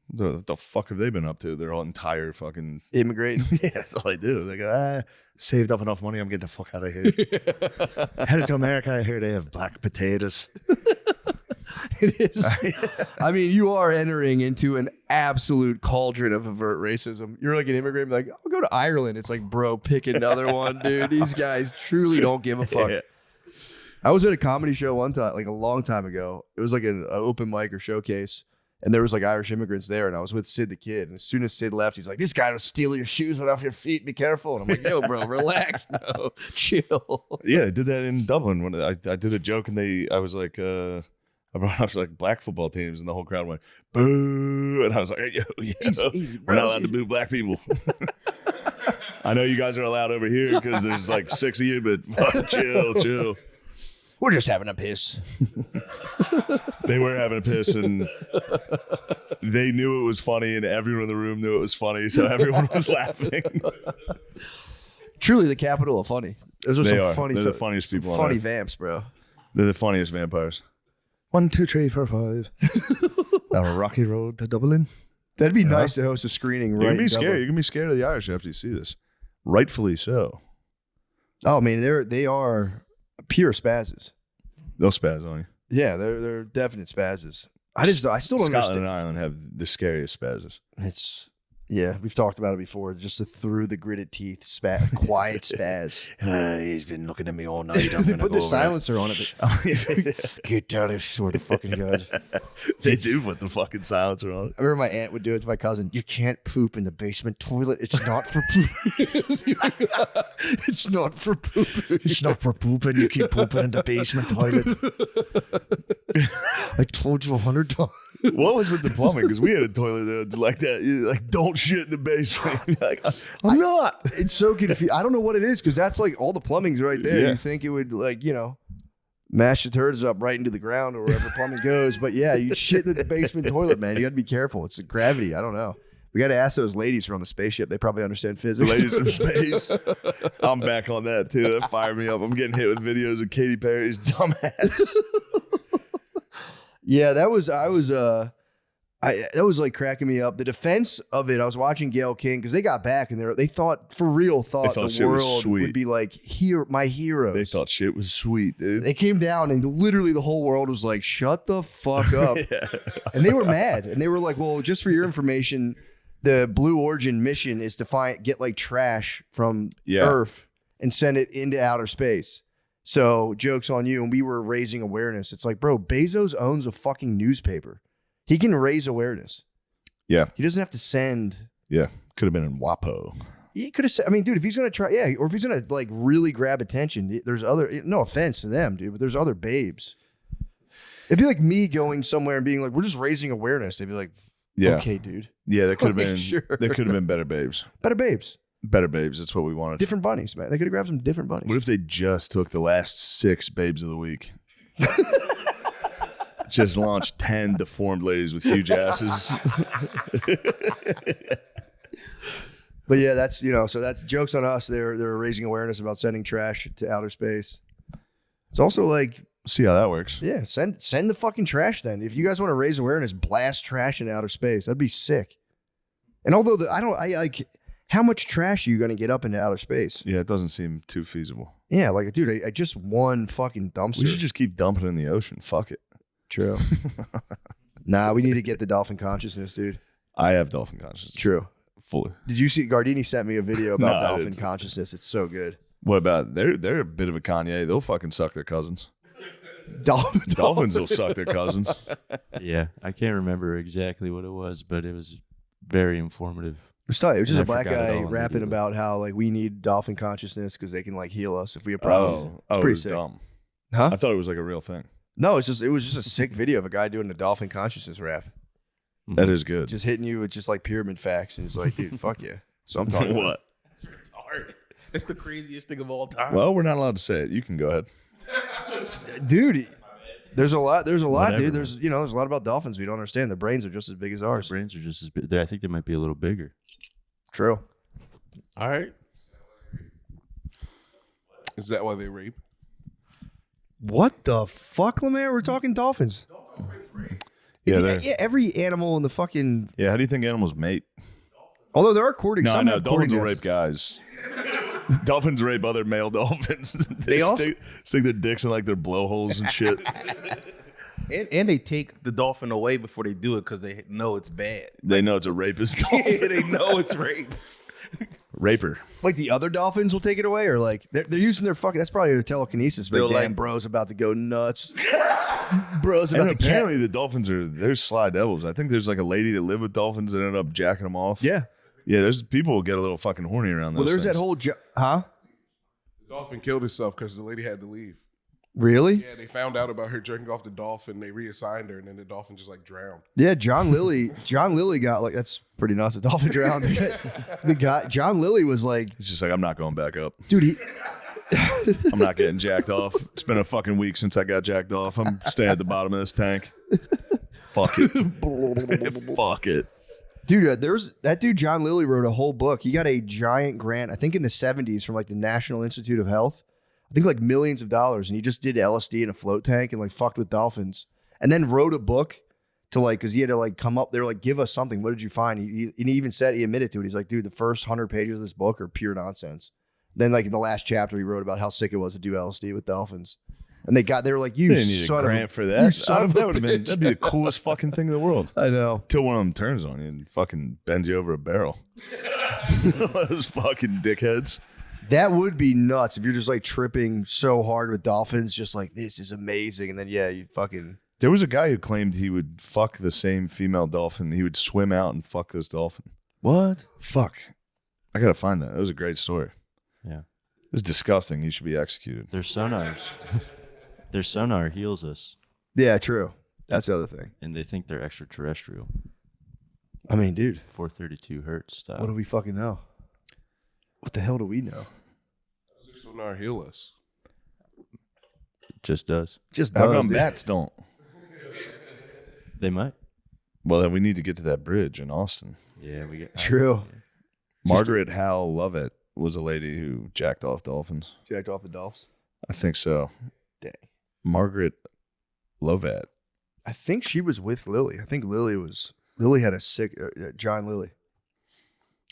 What the fuck have they been up to? Their whole entire fucking Immigrate. yeah, that's all they do. They go, saved up enough money, I'm getting the fuck out of here. Headed to America, I hear they have black potatoes. It is. I mean, you are entering into an absolute cauldron of overt racism. You're like an immigrant, like, I'll go to Ireland. It's like, bro, pick another one, dude. These guys truly don't give a fuck. Yeah. I was at a comedy show one time, like a long time ago. It was like an open mic or showcase. And there was like Irish immigrants there, and I was with Sid the Kid. And as soon as Sid left, he's like, "This guy will steal your shoes right off your feet. Be careful." And I'm like, "Yo, bro, relax, bro, chill." Yeah, I did that in Dublin when I did a joke, and I was like, I brought up like black football teams, and the whole crowd went boo, and I was like, "Yo, easy, we're not allowed to boo black people." I know you guys are allowed over here because there's like 6 of you, but fuck, chill. We're just having a piss. They were having a piss, and they knew it was funny, and everyone in the room knew it was funny, so everyone was laughing. Truly the capital of funny. Those are They some are. funny, They're the funniest people on funny earth. vamps, bro. They're the funniest vampires. 1, 2, 3, 4, 5. A rocky road to Dublin. That'd be nice to host a screening. You're Right, gonna be in scared. Dublin. You're gonna be scared of the Irish after you see this. Rightfully so. Oh, I mean, they are pure spazzes. They'll spaz on you. Yeah, they're definite spazzes. I still don't Scotland understand. and Ireland have the scariest spazzes. We've talked about it before. Just the through the gritted teeth, quiet spaz. He's been looking at me all night. They put the silencer on it. Get down, I swear to fucking God. They do put the fucking silencer on it. I remember my aunt would do it to my cousin. You can't poop in the basement toilet. It's not for poop. It's not for pooping. It's not for pooping. You keep pooping in the basement toilet. I told you 100 times. What was with the plumbing? Because we had a toilet that was like that. You're like, don't shit in the basement. You're like, I'm not. It's so confusing. I don't know what it is because that's like all the plumbing's right there. Yeah. You think it would like, mash the turds up right into the ground or wherever plumbing goes. But yeah, you shit in the basement toilet, man. You got to be careful. It's the gravity. I don't know. We got to ask those ladies who are on the spaceship. They probably understand physics. Ladies from space. I'm back on that too. That fired me up. I'm getting hit with videos of Katy Perry's dumbass. Yeah, that was like cracking me up. The defense of it, I was watching Gayle King because they got back and they thought the world would be like my heroes. They thought shit was sweet, dude. They came down and literally the whole world was like, shut the fuck up. Yeah. And they were mad. And they were like, well, just for your information, the Blue Origin mission is to get like trash from Earth and send it into outer space. So joke's on you. And we were raising awareness. It's like, bro, Bezos owns a fucking newspaper. He can raise awareness. Yeah. He doesn't have to send. Yeah. Could have been in WAPO. He could have said, I mean, dude, if he's going to try, or if he's going to like really grab attention, there's other, no offense to them, dude, but there's other babes. It'd be like me going somewhere and being like, we're just raising awareness. They'd be like, okay, dude. Yeah, there could have been, Sure. there could have been better babes. Better babes. Better babes. That's what we wanted. Different bunnies, man. They could have grabbed some different bunnies. What if they just took the last 6 babes of the week? Just launched 10 deformed ladies with huge asses. But yeah, that's, so that's jokes on us. They're raising awareness about sending trash to outer space. It's also like, see how that works. yeah, send the fucking trash then. If you guys want to raise awareness, blast trash in outer space. That'd be sick. And although how much trash are you going to get up into outer space? Yeah, it doesn't seem too feasible. Yeah, like, dude, I just one fucking dumpster. We should just keep dumping it in the ocean. Fuck it. True. Nah, we need to get the dolphin consciousness, dude. I have dolphin consciousness. True. Fully. Did you see Gardini sent me a video about No, dolphin consciousness? It's so good. What about they're a bit of a Kanye. They'll fucking suck their cousins. Dolphins will suck their cousins. Yeah, I can't remember exactly what it was, but it was very informative. It was just I a black forgot it guy all rapping immediately. about how like we need dolphin consciousness because they can like heal us if we have problems. Oh, It's it pretty was sick. dumb. Huh? I thought it was like a real thing. No, it was just a sick video of a guy doing a dolphin consciousness rap. That is good. Just hitting you with just like pyramid facts. And he's like, dude, fuck yeah. So I'm talking about. What? It's hard. It's the craziest thing of all time. Well, we're not allowed to say it. You can go ahead. Dude, there's a lot, Whatever. dude. There's a lot about dolphins we don't understand. Their brains are just as big as Our ours. brains are just as big. I think they might be a little bigger. True. All right. Is that why they rape? What the fuck, Lemaire? We're talking dolphins. Yeah, Yeah, every animal in the fucking. yeah. How do you think animals mate? Although there are courting. No, some no. have Dolphins courting will guys. rape guys. Dolphins rape other male dolphins. They also- stick their dicks in like their blowholes and shit. And they take the dolphin away before they do it because they know it's bad. They know it's a rapist dolphin. Yeah, they know it's rape. Raper. Like the other dolphins will take it away, or like they're using their fucking. That's probably their telekinesis. But They're damn, like- bro's about to go nuts. Bro's And about to apparently catch. the dolphins they're sly devils. I think there's like a lady that lived with dolphins that ended up jacking them off. Yeah. Yeah, there's people who get a little fucking horny around those Well, there's things. that whole. Huh? The dolphin killed itself because the lady had to leave. Really? Yeah, they found out about her jerking off the dolphin. They reassigned her, and then the dolphin just like drowned. Yeah, John Lilly got like that's pretty nuts. The dolphin drowned. The guy John Lilly was like, It's just like, I'm not going back up. dude, he I'm not getting jacked off. It's been a fucking week since I got jacked off. I'm staying at the bottom of this tank. Fuck it. Fuck it. dude, there's that dude John Lilly wrote a whole book. He got a giant grant, I think in the 70s from like the National Institute of Health. I think like millions of dollars, and he just did LSD in a float tank and like fucked with dolphins, and then wrote a book to like because he had to like come up. They were like, give us something. What did you find? He even said he admitted to it. He's like, dude, the first 100 pages of this book are pure nonsense. Then like in the last chapter, he wrote about how sick it was to do LSD with dolphins, and they were like, you They didn't need a son grant of for you that. son of a That would have been bitch. that'd be the coolest fucking thing in the world. I know. Till one of them turns on you and fucking bends you over a barrel. Those fucking dickheads. That would be nuts if you're just like tripping so hard with dolphins, just like this is amazing, and then yeah, you fucking. There was a guy who claimed he would fuck the same female dolphin. He would swim out and fuck this dolphin. What? Fuck. I gotta find that. That was a great story. Yeah. It's disgusting. He should be executed. Their sonars. Their sonar heals us. Yeah, true. That's the other thing. And they think they're extraterrestrial. I mean, dude. 432 hertz style. What do we fucking know? What the hell do we know? Sonar heal us. It just does. Just How does, come dude. bats don't? They might. Well, then we need to get to that bridge in Austin. Yeah, we get True. Margaret Howell Lovett was a lady who jacked off dolphins. Jacked off the Dolphins. I think so. Dang. Margaret Lovett. I think she was with Lily. I think Lily had a sick, John Lily.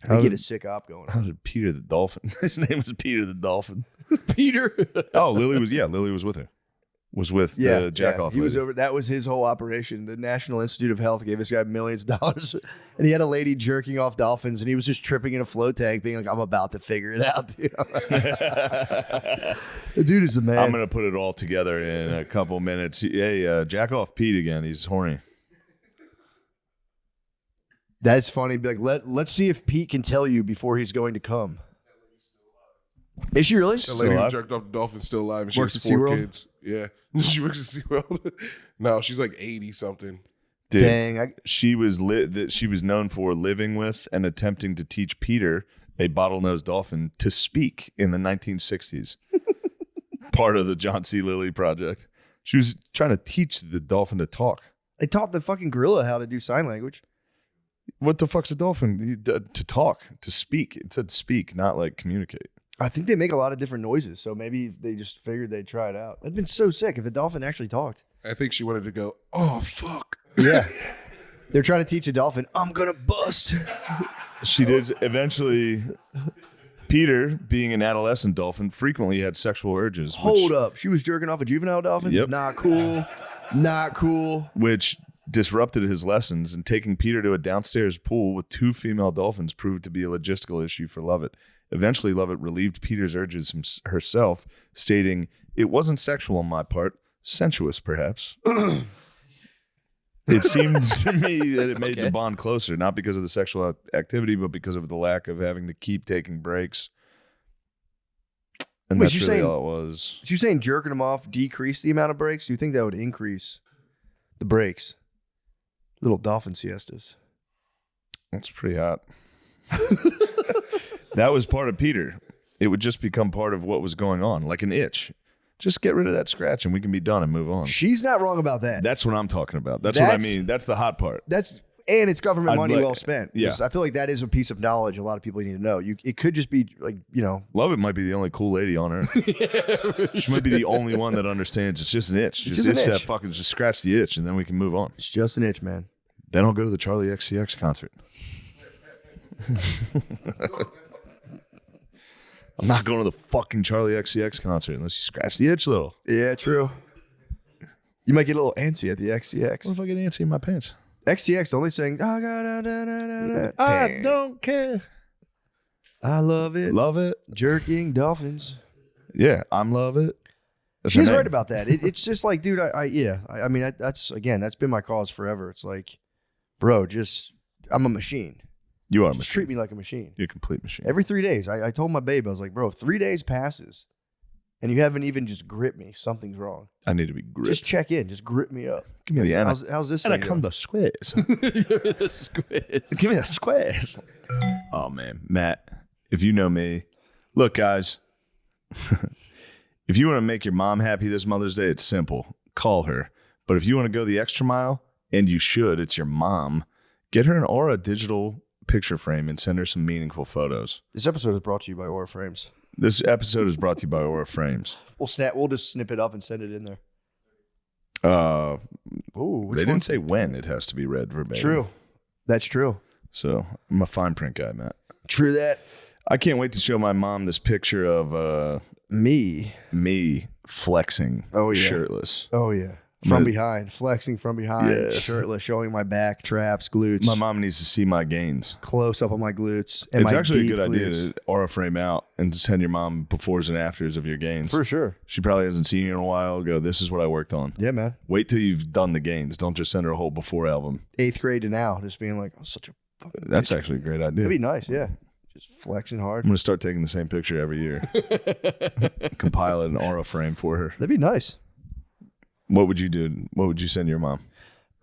I think he had a sick op going How on. did Peter the Dolphin? His name was Peter the Dolphin. Peter. Oh, Lily was with her. Was with the jack off. He was over. That was his whole operation. The National Institute of Health gave this guy millions of dollars, and he had a lady jerking off dolphins, and he was just tripping in a float tank, being like, "I'm about to figure it out." Dude. The dude is the man. I'm gonna put it all together in a couple minutes. Hey, jack off Pete again. He's horny. That's funny. Be like, let's see if Pete can tell you before he's going to come. Is she really? The lady who alive? jerked off the dolphin's still alive, and she Works has at 4 SeaWorld? kids. Yeah, she works at SeaWorld. No, she's like 80 something. Dude, Dang. she was she was known for living with and attempting to teach Peter, a bottlenose dolphin, to speak in the 1960s. Part of the John C. Lilly project. She was trying to teach the dolphin to talk. They taught the fucking gorilla how to do sign language. What the fuck's a dolphin? To talk, to speak. It said speak, not like communicate. I think they make a lot of different noises, so maybe they just figured they'd try it out. That'd been so sick if a dolphin actually talked. I think she wanted to go, oh, fuck. Yeah. They're trying to teach a dolphin, I'm going to bust. She did eventually. Peter, being an adolescent dolphin, frequently had sexual urges. Hold up. She was jerking off a juvenile dolphin? Yep. Not cool. Not cool. Which disrupted his lessons, and taking Peter to a downstairs pool with 2 female dolphins proved to be a logistical issue for Lovett. Eventually, Lovett relieved Peter's urges herself, stating, "It wasn't sexual on my part, sensuous perhaps." It seemed to me that it made the bond closer, not because of the sexual activity, but because of the lack of having to keep taking breaks. And Wait, that's you're really saying- all it was. So you're saying jerking them off decrease the amount of breaks? Do you think that would increase the breaks? Little dolphin siestas. That's pretty hot. That was part of Peter. It would just become part of what was going on, like an itch. Just get rid of that scratch and we can be done and move on. She's not wrong about that. That's what I'm talking about. That's what I mean. That's the hot part. And it's government I'd money like- well spent. yeah. I feel like that is a piece of knowledge a lot of people need to know. It could just be like, Lovett might be the only cool lady on earth. She might be the only one that understands it's just an itch. Just an itch that itch. fucking just scratch the itch and then we can move on. it's just an itch, man. Then I'll go to the Charlie XCX concert. I'm not going to the fucking Charlie XCX concert unless you scratch the itch a little. Yeah, true. You might get a little antsy at the XCX. What if I get antsy in my pants? XCX only saying, "Ah, da, da, da, da, da." I Dang. don't care. I love it. Love it. Jerking dolphins. Yeah, I'm love it. That's She's her name. right about that. It's just like, dude, I mean, that's been my cause forever. It's like, bro, I'm a machine. You are a Just machine. treat me like a machine. You're a complete machine. Every 3 days, I told my babe, I was like, bro, 3 days passes and you haven't even just gripped me. Something's wrong. I need to be gripped. Just check in. Just grip me up. Give me the How's this thing anaconda squares. the squid. Give me the squares. Oh man, Matt, if you know me, look, guys. If you want to make your mom happy this Mother's Day, it's simple. Call her. But if you want to go the extra mile, and you should, it's your mom. Get her an Aura digital picture frame and send her some meaningful photos. This episode is brought to you by Aura Frames. This episode is brought to you by Aura Frames. We'll just snip it up and send it in there. Ooh, They didn't say when it has to be read verbatim. True. That's true. So I'm a fine print guy, Matt. True that. I can't wait to show my mom this picture of Me flexing Oh, yeah. shirtless. Oh, yeah. From behind. Flexing from behind. Yes. Shirtless. Showing my back, traps, glutes. My mom needs to see my gains. Close up on my glutes. And It's my actually a deep good idea glutes. to aura frame out and to send your mom befores and afters of your gains. For sure. She probably hasn't seen you in a while. Go, this is what I worked on. Yeah, man. Wait till you've done the gains. Don't just send her a whole before album. 8th grade to now. Just being like, oh, such a fucking That's bitch. actually a great idea. That'd be nice, yeah. Just flexing hard. I'm going to start taking the same picture every year. Compile an aura frame for her. That'd be nice. What would you do? What would you send your mom?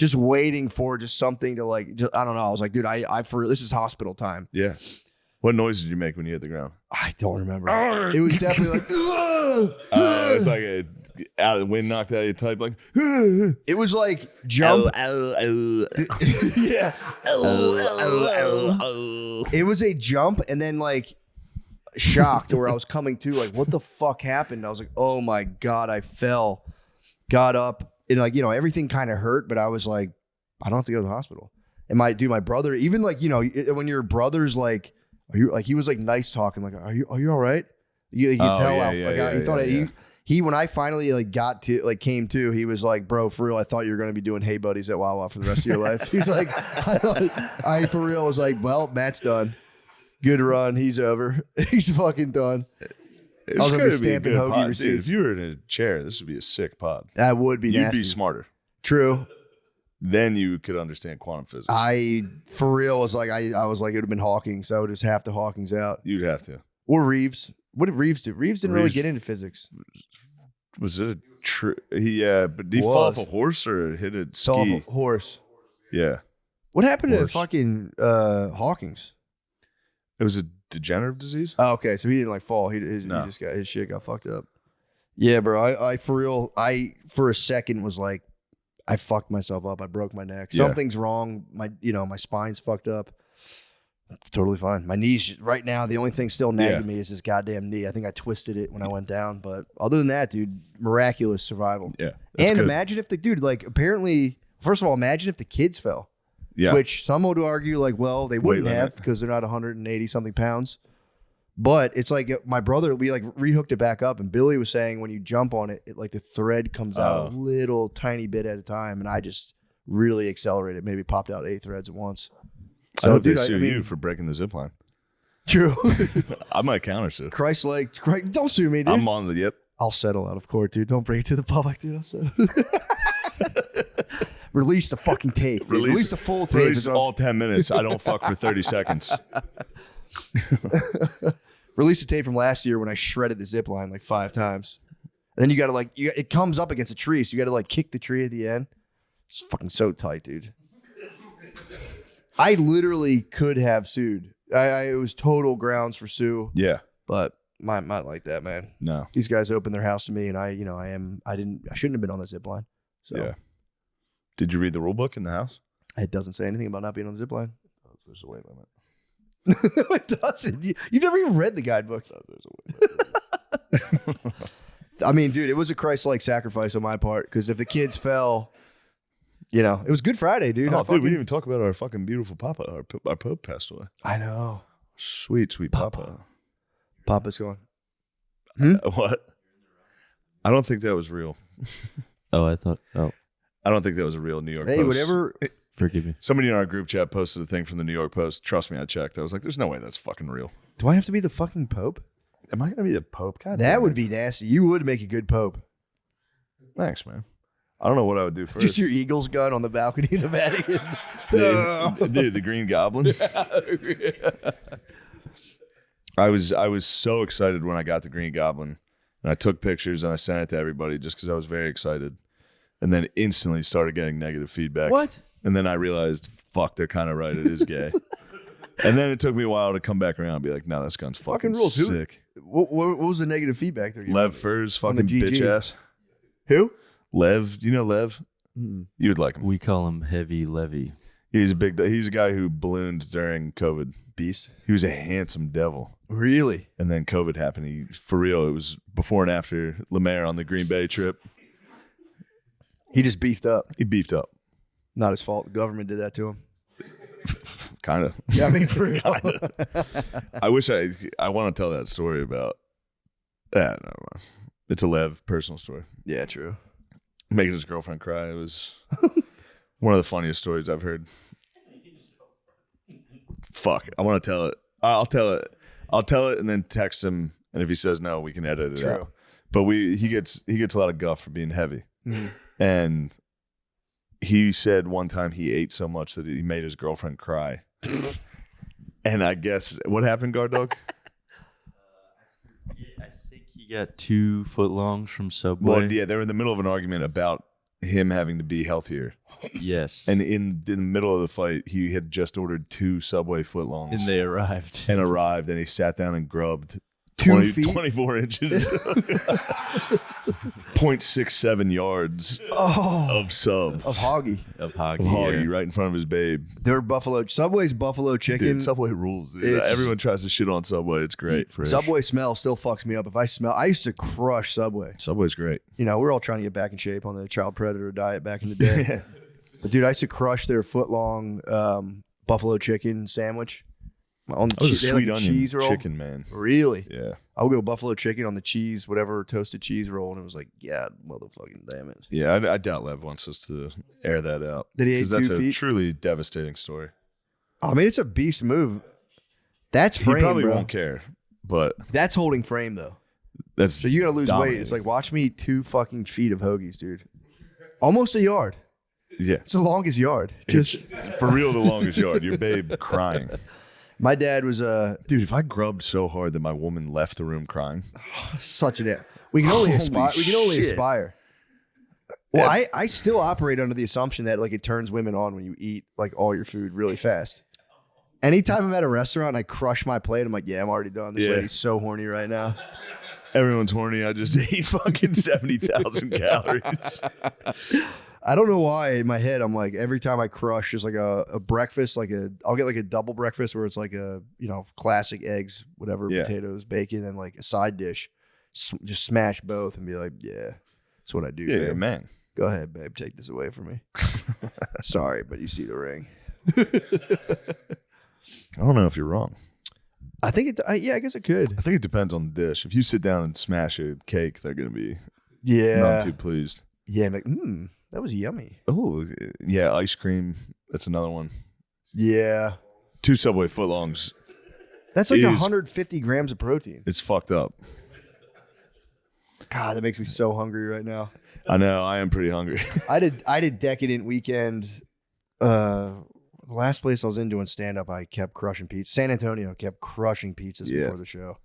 just waiting for just something to like, I don't know. I was like, dude, this is hospital time. Yeah. What noise did you make when you hit the ground? I don't remember. It was definitely like, It's like out of the wind knocked out of your type, like. it was like jump. Yeah. It was a jump and then like shocked where I was coming to like, what the fuck happened? I was like, oh my God, I fell, got up and like, you know, everything kind of hurt, but I was like, I don't have to go to the hospital. And my brother, even like, you know, when your brother's like, are you like, he was like nice talking, like, are you all right? You tell how he thought he when I finally like came to, he was like, bro, for real, I thought you were going to be doing Hey Buddies at Wawa for the rest of your life. He's like, I for real was like, well, Matt's done. Good run. He's over. He's fucking done. I was going to be stamping hoagie receipts. If you were in a chair, this would be a sick pod. That would be You'd nasty. be smarter. True. Then you could understand quantum physics. I for real was like, I was like, it would have been Hawkins. So I would just have to Hawkins out. You'd have to. Or Reeves. What did Reeves do? Reeves didn't really get into physics. Was it a true? But did he fall off a horse or hit a ski? Fell off a horse. Yeah. What happened Horse. to fucking Hawkings? It was a degenerative disease? Oh, okay. So he didn't like fall. He just got his shit got fucked up. Yeah, bro. I for real, for a second was like, I fucked myself up. I broke my neck. Yeah. Something's wrong. My spine's fucked up. Totally fine. My knees right now, the only thing still nagging me is this goddamn knee. I think I twisted it when I went down. But other than that, dude, miraculous survival. Yeah. And imagine if apparently, first of all, imagine if the kids fell. Yeah. Which some would argue like, well, they wouldn't have because they're not 180 something pounds. But it's like my brother, we like rehooked it back up, and Billy was saying when you jump on it, like the thread comes out a little tiny bit at a time, and I just really accelerated, maybe popped out 8 threads at once. So I hope they sue you for breaking the zip line. True. I might counter sue. Christ, don't sue me, dude. I'm on the yep. I'll settle out of court, dude. Don't bring it to the public, dude. I'll settle. Release the fucking tape. Dude. Release the full tape. Release all 10 minutes. I don't fuck for 30 seconds. Release the tape from last year when I shredded the zip line like 5 times. And then you gotta it comes up against a tree, so you gotta like kick the tree at the end. It's fucking so tight, dude. I literally could have sued. It was total grounds for sue. Yeah. But not like that, man. No. These guys opened their house to me, and I shouldn't have been on the zip line. So yeah. Did you read the rule book in the house? It doesn't say anything about not being on the zip line. Oh, there's a weight limit. It doesn't. You've never even read the guidebook. Oh, there's a weight limit. I mean, dude, it was a Christ-like sacrifice on my part because if the kids fell, it was Good Friday, dude. Oh, dude, we didn't even talk about our fucking beautiful Papa. Our Pope passed away. I know. Sweet, sweet Papa. Papa's gone. What? I don't think that was real. Oh, I don't think that was a real New York Post. Hey, whatever. Forgive me. Somebody in our group chat posted a thing from the New York Post. Trust me, I checked. I was like, there's no way that's fucking real. Do I have to be the fucking Pope? Am I going to be the Pope? God, that would be nasty. You would make a good Pope. Thanks, man. I don't know what I would do first. Just your Eagles gun on the balcony of the Vatican. Dude, the Green Goblin. I was so excited when I got the Green Goblin, and I took pictures and I sent it to everybody just because I was very excited, and then instantly started getting negative feedback. What? And then I realized, fuck, they're kind of right. It is gay. And then it took me a while to come back around and be like, no, this gun's fucking rules. sick. What was the negative feedback they're giving? Lev Furs, fucking bitch ass. Who? Lev, do you know Lev? Mm-mm. You would like him. We call him Heavy Levvy. He's a guy who ballooned during COVID. Beast. He was a handsome devil. Really? And then COVID happened. For real, it was before and after Lemaire on the Green Bay trip. He just beefed up. He beefed up. Not his fault. The government did that to him. Kind of. Yeah, I mean, for real. I wish I want to tell that story about. No, it's a Lev personal story. Yeah, true. Making his girlfriend cry. It was one of the funniest stories I've heard. Fuck, I want to tell it. I'll tell it. I'll tell it and then text him. And if he says no, we can edit it out. But he gets a lot of guff for being heavy. Mm-hmm. And he said one time he ate so much that he made his girlfriend cry. And I guess what happened, Guard Dog? I think he got 2 footlongs from Subway. Well, yeah, they were in the middle of an argument about him having to be healthier. Yes. And in the middle of the fight, he had just ordered 2 Subway footlongs. And they arrived. And he sat down and grubbed 24 inches. 0.67 yards of sub. Of Hoggy. Of Hoggy. Right in front of his babe. Their Subway's buffalo chicken. Dude, Subway rules. Dude. Everyone tries to shit on Subway. It's great. Fresh. Subway smell still fucks me up. I used to crush Subway. Subway's great. You know, we're all trying to get back in shape on the child predator diet back in the day. But dude, I used to crush their foot-long buffalo chicken sandwich. On the sweet onion cheese roll. chicken, man. Really? Yeah. I would go buffalo chicken on the cheese, whatever toasted cheese roll, and it was like, yeah, motherfucking damn it. Yeah, I doubt Lev wants us to air that out. Did he eat 2 that's feet? a truly devastating story. I mean, it's a beast move. That's frame, He probably bro. won't care, but That's holding frame, though. that's So you gotta lose weight. dominating. It's like, watch me eat 2 fucking feet of hoagies, dude. Almost a yard. Yeah, It's the longest yard. Just for real, the longest yard. Your babe crying. my dad was Dude, if I grubbed so hard that my woman left the room crying, such an. We can only Holy aspire. We can only shit. aspire. Well, I still operate under the assumption that like it turns women on when you eat like all your food really fast. Anytime I'm at a restaurant and I crush my plate, I'm like, yeah, I'm already done. This Yeah. lady's so horny right now. everyone's horny. I just ate fucking 70,000 calories. I don't know why in my head I'm like every time I crush just like a breakfast, I'll get like a double breakfast where it's like a classic eggs, whatever, Yeah. potatoes, bacon, and like a side dish. Just smash both and be like, yeah, that's what I do. Yeah, babe. man. Go ahead, babe. Take this away from me. Sorry, but you see the ring. I don't know if you're wrong. I think it. I guess it could. I think it depends on the dish. If you sit down and smash a cake, they're gonna be Yeah. not too pleased. Yeah. Like, that was yummy. Oh, yeah, ice cream. That's another one. Yeah. 2 Subway footlongs. That's like It is- 150 grams of protein. It's fucked up. God, that makes me so hungry right now. I know. I am pretty hungry. I did Decadent weekend. The last place I was in doing stand up, I kept crushing pizza. San Antonio kept crushing pizzas Yeah. before the show.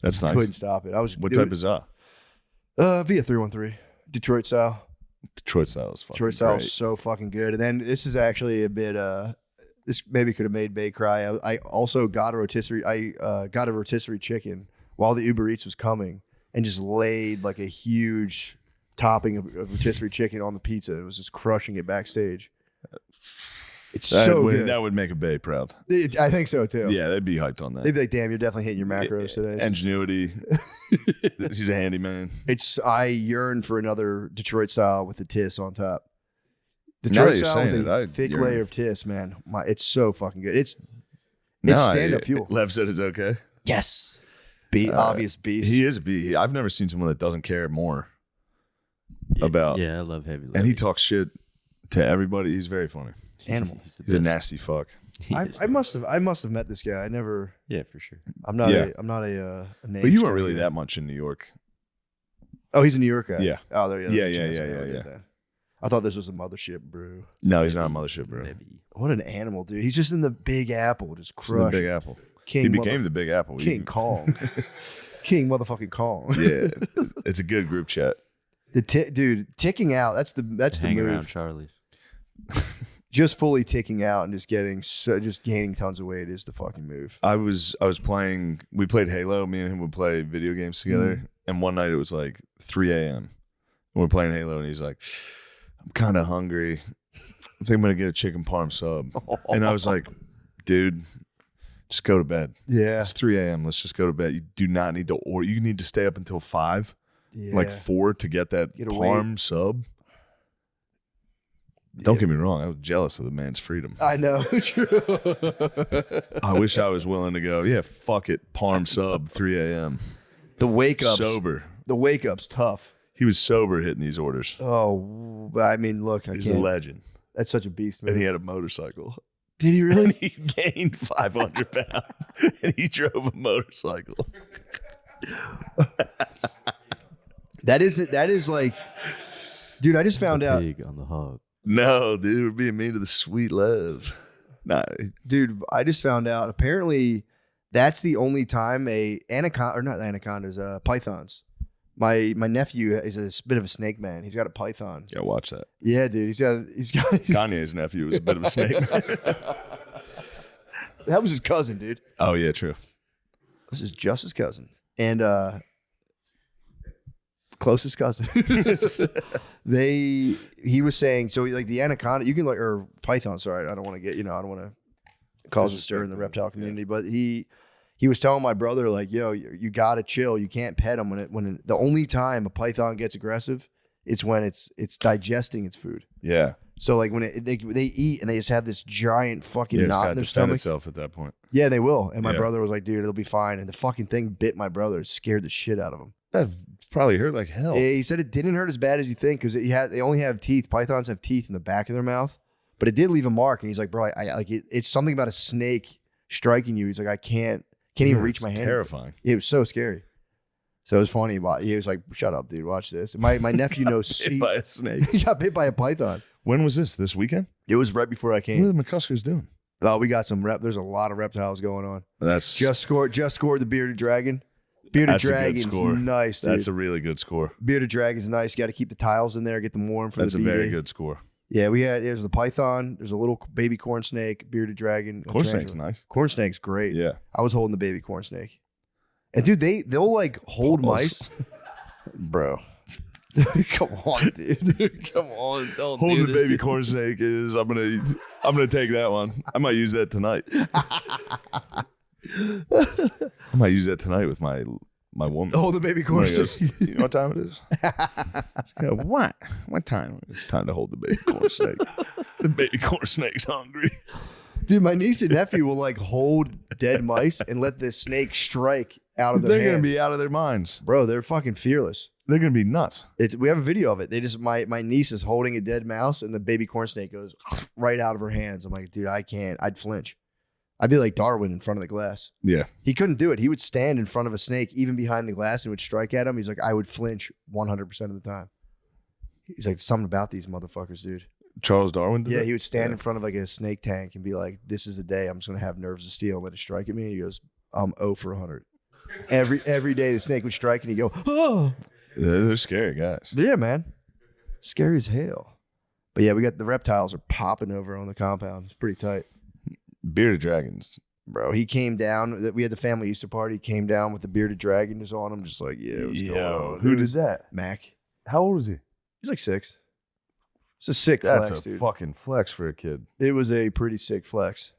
That's nice. Couldn't stop it. What type is that? Via 313 Detroit style. Detroit style is fucking Detroit style great. is so fucking good. And then this is actually a bit. This maybe could have made Bay cry. I also got a rotisserie. I got a rotisserie chicken while the Uber Eats was coming, and just laid like a huge topping of rotisserie chicken on the pizza. And was just crushing it backstage. It's so good. That would make a Bay proud. I think so too. Yeah, they'd be hyped on that. They'd be like, "Damn, you're definitely hitting your macros today." Ingenuity. She's a handyman. I yearn for another Detroit style with the tiss on top. Now Detroit that you're style with saying a it, thick yearn. layer of tiss, man. It's so fucking good. It's No, stand-up fuel. Lev said it's okay. Yes. Obvious beast. He is a B. I've never seen someone that doesn't care more about. Yeah, I love Hevvy. And he talks shit to everybody. He's very funny. Animal. He's, the He's a best. nasty fuck. He is. I must have met this guy. I never. Yeah, for sure. I'm not Yeah. a name. But you weren't star really either. that much in New York. Oh, he's a New York guy. Yeah. Oh, there. Yeah, there's a yeah, chance yeah, I never yeah, did yeah. that. I thought this was a mothership, bro. No, he's not a mothership, bro. Levvy. What an animal, dude. He's just in the Big Apple, just He's the crushing. Big Apple. King He became the Big Apple. King Kong. King motherfucking Kong. Yeah, it's a good group chat. Dude, ticking out. That's the Hang move. around Charlie's. Just fully ticking out and just gaining tons of weight is the fucking move. I was playing. We played Halo. Me and him would play video games together. And one night it was like 3 a.m. and we're playing Halo, and he's like, "I'm kind of hungry. I think I'm gonna get a chicken parm sub." And I was like, "Dude, just go to bed. Yeah. It's 3 a.m. Let's just go to bed. You do not need to order. You need to stay up until 5, Yeah. like 4 to get that Get a parm sub." Don't get me wrong. I was jealous of the man's freedom. I know. True. I wish I was willing to go, yeah, fuck it. Parm sub, 3 a.m. The wake ups. Sober. The wake up's tough. He was sober hitting these orders. Oh, I mean, look, I He's a can't. legend. That's such a beast, man. And he had a motorcycle. Did he really? And he gained 500 pounds. And he drove a motorcycle. That is like, dude, I just found out. Pig on the hog. No, dude, we're being mean to the sweet love. Nah, Dude, I just found out. Apparently, that's the only time a anaconda, or not anacondas, pythons, My nephew is a bit of a snake man. He's got a python. Yeah, watch that. Yeah, dude. He's got. Kanye's nephew was a bit of a snake. That was his cousin, dude. Oh yeah, true. This is just his cousin and closest cousin. He was saying so like the anaconda. You can like or python. Sorry, I don't want to get I don't want to cause a stir in the reptile community, but he was telling my brother like, yo, you gotta chill. You can't pet them when the only time a python gets aggressive, it's when it's digesting its food. Yeah. So like when they eat and they just have this giant fucking It's knot got in to their defend stomach. itself at that point. Yeah, they will. And my Yeah. brother was like, dude, it'll be fine. And the fucking thing bit my brother. It scared the shit out of him. That probably hurt like hell. He said it didn't hurt as bad as you think because they only have teeth. Pythons have teeth in the back of their mouth, but it did leave a mark. And he's like, bro, I like it. It's something about a snake striking you. He's like, I can't even reach my hand. Terrifying. It was so scary. So it was funny. But he was like, shut up, dude. Watch this. My nephew knows. Hit by a snake. He got bit by a python. When was this weekend? It was right before I What are came. the McCuskers doing? Oh, we got some There's a lot of reptiles going on. That's Just scored the bearded dragon. Bearded That's a good dragon's score. nice, dude. That's a really good score. Bearded dragon's nice. You got to keep the tiles in there, get them warm for That's the a D-Day. very good score. Yeah, there's the python. There's a little baby corn snake, bearded dragon. a Corn snake's tarantula. nice. Corn snake's great. Yeah. I was holding the baby corn snake. And dude, they'll like hold mice. Bro. Come on, dude. Come on. Don't Hold do the this baby to- corn snake is I'm gonna take that one. I might use that tonight. I might use that tonight with my woman. Hold the baby corn She goes, snake. you know what time it is? She goes, what? What time? It's time to hold the baby corn snake. The baby corn snake's hungry. Dude, my niece and nephew will like hold dead mice and let the snake strike out of their They're hand. gonna be out of their minds. Bro, they're fucking fearless. They're gonna be nuts. We have a video of it. They just my niece is holding a dead mouse and the baby corn snake goes right out of her hands. I'm like, dude, I can't. I'd flinch. I'd be like Darwin in front of the glass. Yeah. He couldn't do it. He would stand in front of a snake, even behind the glass, and would strike at him. He's like, I would flinch 100% of the time. He's like, something about these motherfuckers, dude. Charles Darwin did Yeah, that? he would stand in front of like a snake tank and be like, this is the day I'm just gonna have nerves of steel and let it strike at me. And he goes, I'm 0 for 100. Every day the snake would strike and he'd go, oh. They're scary guys. Yeah, man. Scary as hell. But yeah, we got the reptiles are popping over on the compound. It's pretty tight. Bearded dragons. Bro, he came down. We had the family Easter party. He came down with the bearded dragon just on him. Just like, yeah, what's going on? Who did that? Mac. How old was he? He's like 6. It's a sick That's flex, a dude. fucking flex for a kid. It was a pretty sick flex.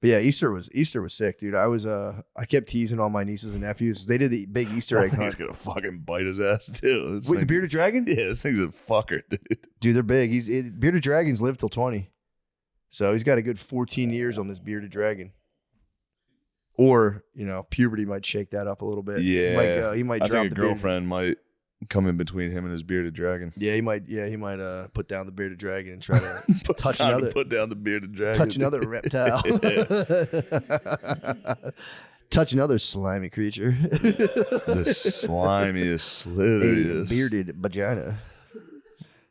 But yeah, Easter was sick, dude. I kept teasing all my nieces and nephews. They did the big Easter I egg think hunt. he's gonna fucking bite his ass too. Wait, the bearded dragon? Yeah, this thing's a fucker, dude. Dude, they're big. Bearded dragons live till 20. So he's got a good 14 years on this bearded dragon. Or, puberty might shake that up a little bit. Yeah, He might I drop think a the bearded- girlfriend might come in between him and his bearded dragon. Yeah, he might put down the bearded dragon and try to It's touch time to another put down the bearded dragon. touch another reptile. Touch another slimy creature. The slimiest, A slitheriest. bearded vagina.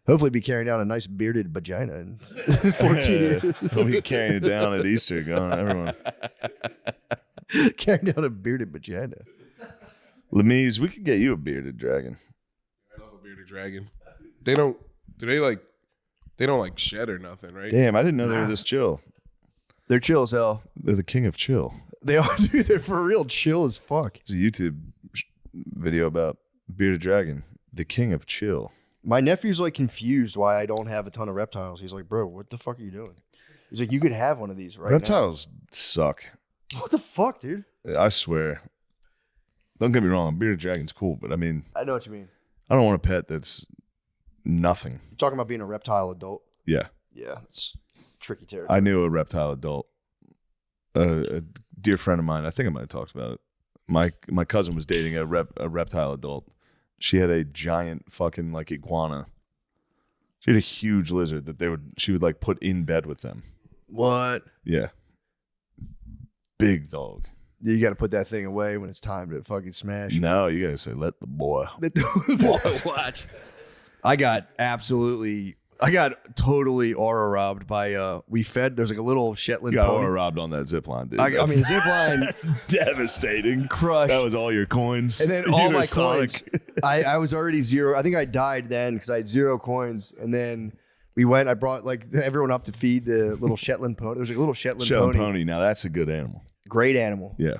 Hopefully be carrying down a nice bearded vagina in 14 years. We'll be carrying it down at Easter, going everyone. Carrying down a bearded vagina. Lemise, we could get you a bearded dragon. I love a bearded dragon. They don't like shed or nothing, right? Damn, I didn't know they were this chill. They're chill as hell. They're the king of chill. They are, dude. They're for real chill as fuck. There's a YouTube video about bearded dragon, the king of chill. My nephew's like confused why I don't have a ton of reptiles. He's like, bro, what the fuck are you doing? He's like, you could have one of these right Reptiles suck. now. What the fuck, dude? I swear. Don't get me wrong, bearded dragon's cool, but I mean, I know what you mean. I don't want a pet that's nothing. You're talking about being a reptile adult. Yeah. Yeah, it's tricky territory. I knew a reptile adult. A dear friend of mine, I think I might have talked about it. My cousin was dating a reptile adult. She had a giant fucking like iguana. She had a huge lizard that she would like put in bed with them. What? Yeah. Big dog. You got to put that thing away when it's time to fucking smash. No, you gotta say, let the boy. Watch. I got absolutely I got totally aura robbed by there's like a little Shetland You got pony. aura robbed on that zip line, dude. I mean, zip line that's devastating. crushed. That was all your coins. And then You all were my Sonic. coins. I was already zero. I think I died then because I had 0 coins. And then we went. I brought like everyone up to feed the little Shetland pony. There was like a little Shetland pony. Now that's a good animal. Great animal. Yeah.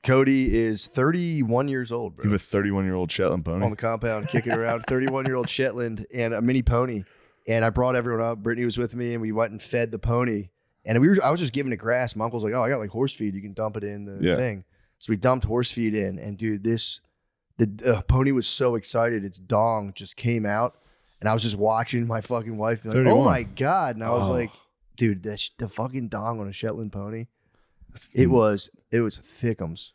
Cody is 31 years old, bro. You have a 31-year-old Shetland pony. On the compound, kicking around. 31-year-old Shetland and a mini pony. And I brought everyone up. Brittany was with me, and we went and fed the pony. And I was just giving it grass. My uncle's like, "Oh, I got like horse feed. You can dump it in the thing." So we dumped horse feed in, and dude, the pony was so excited. Its dong just came out, and I was just watching my fucking wife be like, 31. "Oh my god!" And I was like, "Dude, the fucking dong on a Shetland pony, it was thickums.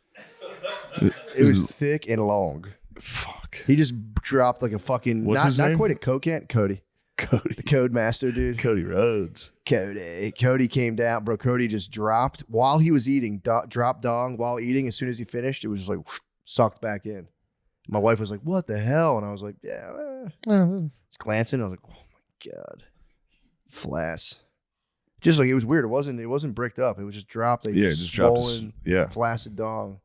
It was thick and long. Fuck. He just dropped like a fucking What's his not name? quite a coquette, Cody, the code master, dude. Cody Rhodes. Cody came down, bro. Cody just dropped while he was eating, dropped dong while eating. As soon as he finished, it was just like sucked back in. My wife was like, "What the hell?" And I was like, "Yeah." Just glancing, I was like, "Oh my god, flass." Just like it was weird. It wasn't bricked up. It was just dropped. Just dropped. Flaccid dong.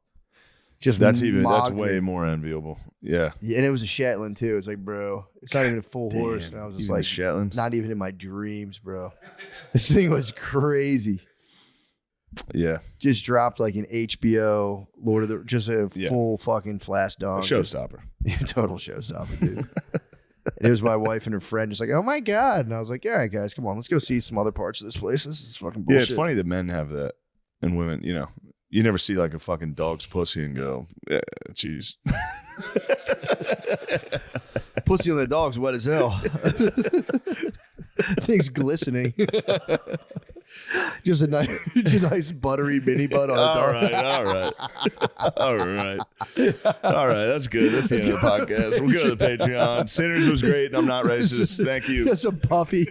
Just That's mogged way it. more enviable. Yeah. Yeah, and it was a Shetland too. It's like, bro, it's not even a full horse. And I was just Even like, the Shetland? not even in my dreams, bro. This thing was crazy. Yeah. Just dropped like an HBO Lord of the, just a full fucking flash dong. Showstopper. Yeah, total showstopper, dude. And it was my wife and her friend just like, "Oh my god!" And I was like, "All right, guys, come on, let's go see some other parts of this place. This is fucking bullshit." Yeah, it's funny that men have that and women, you never see like a fucking dog's pussy and go, yeah, jeez. Pussy on the dog's wet as hell. Thing's glistening. Just a nice buttery mini butt on a dog. All right. That's good. That's the end of the podcast. We'll go to the Patreon. Sinners was great, and I'm not racist. Thank you. Just a puffy.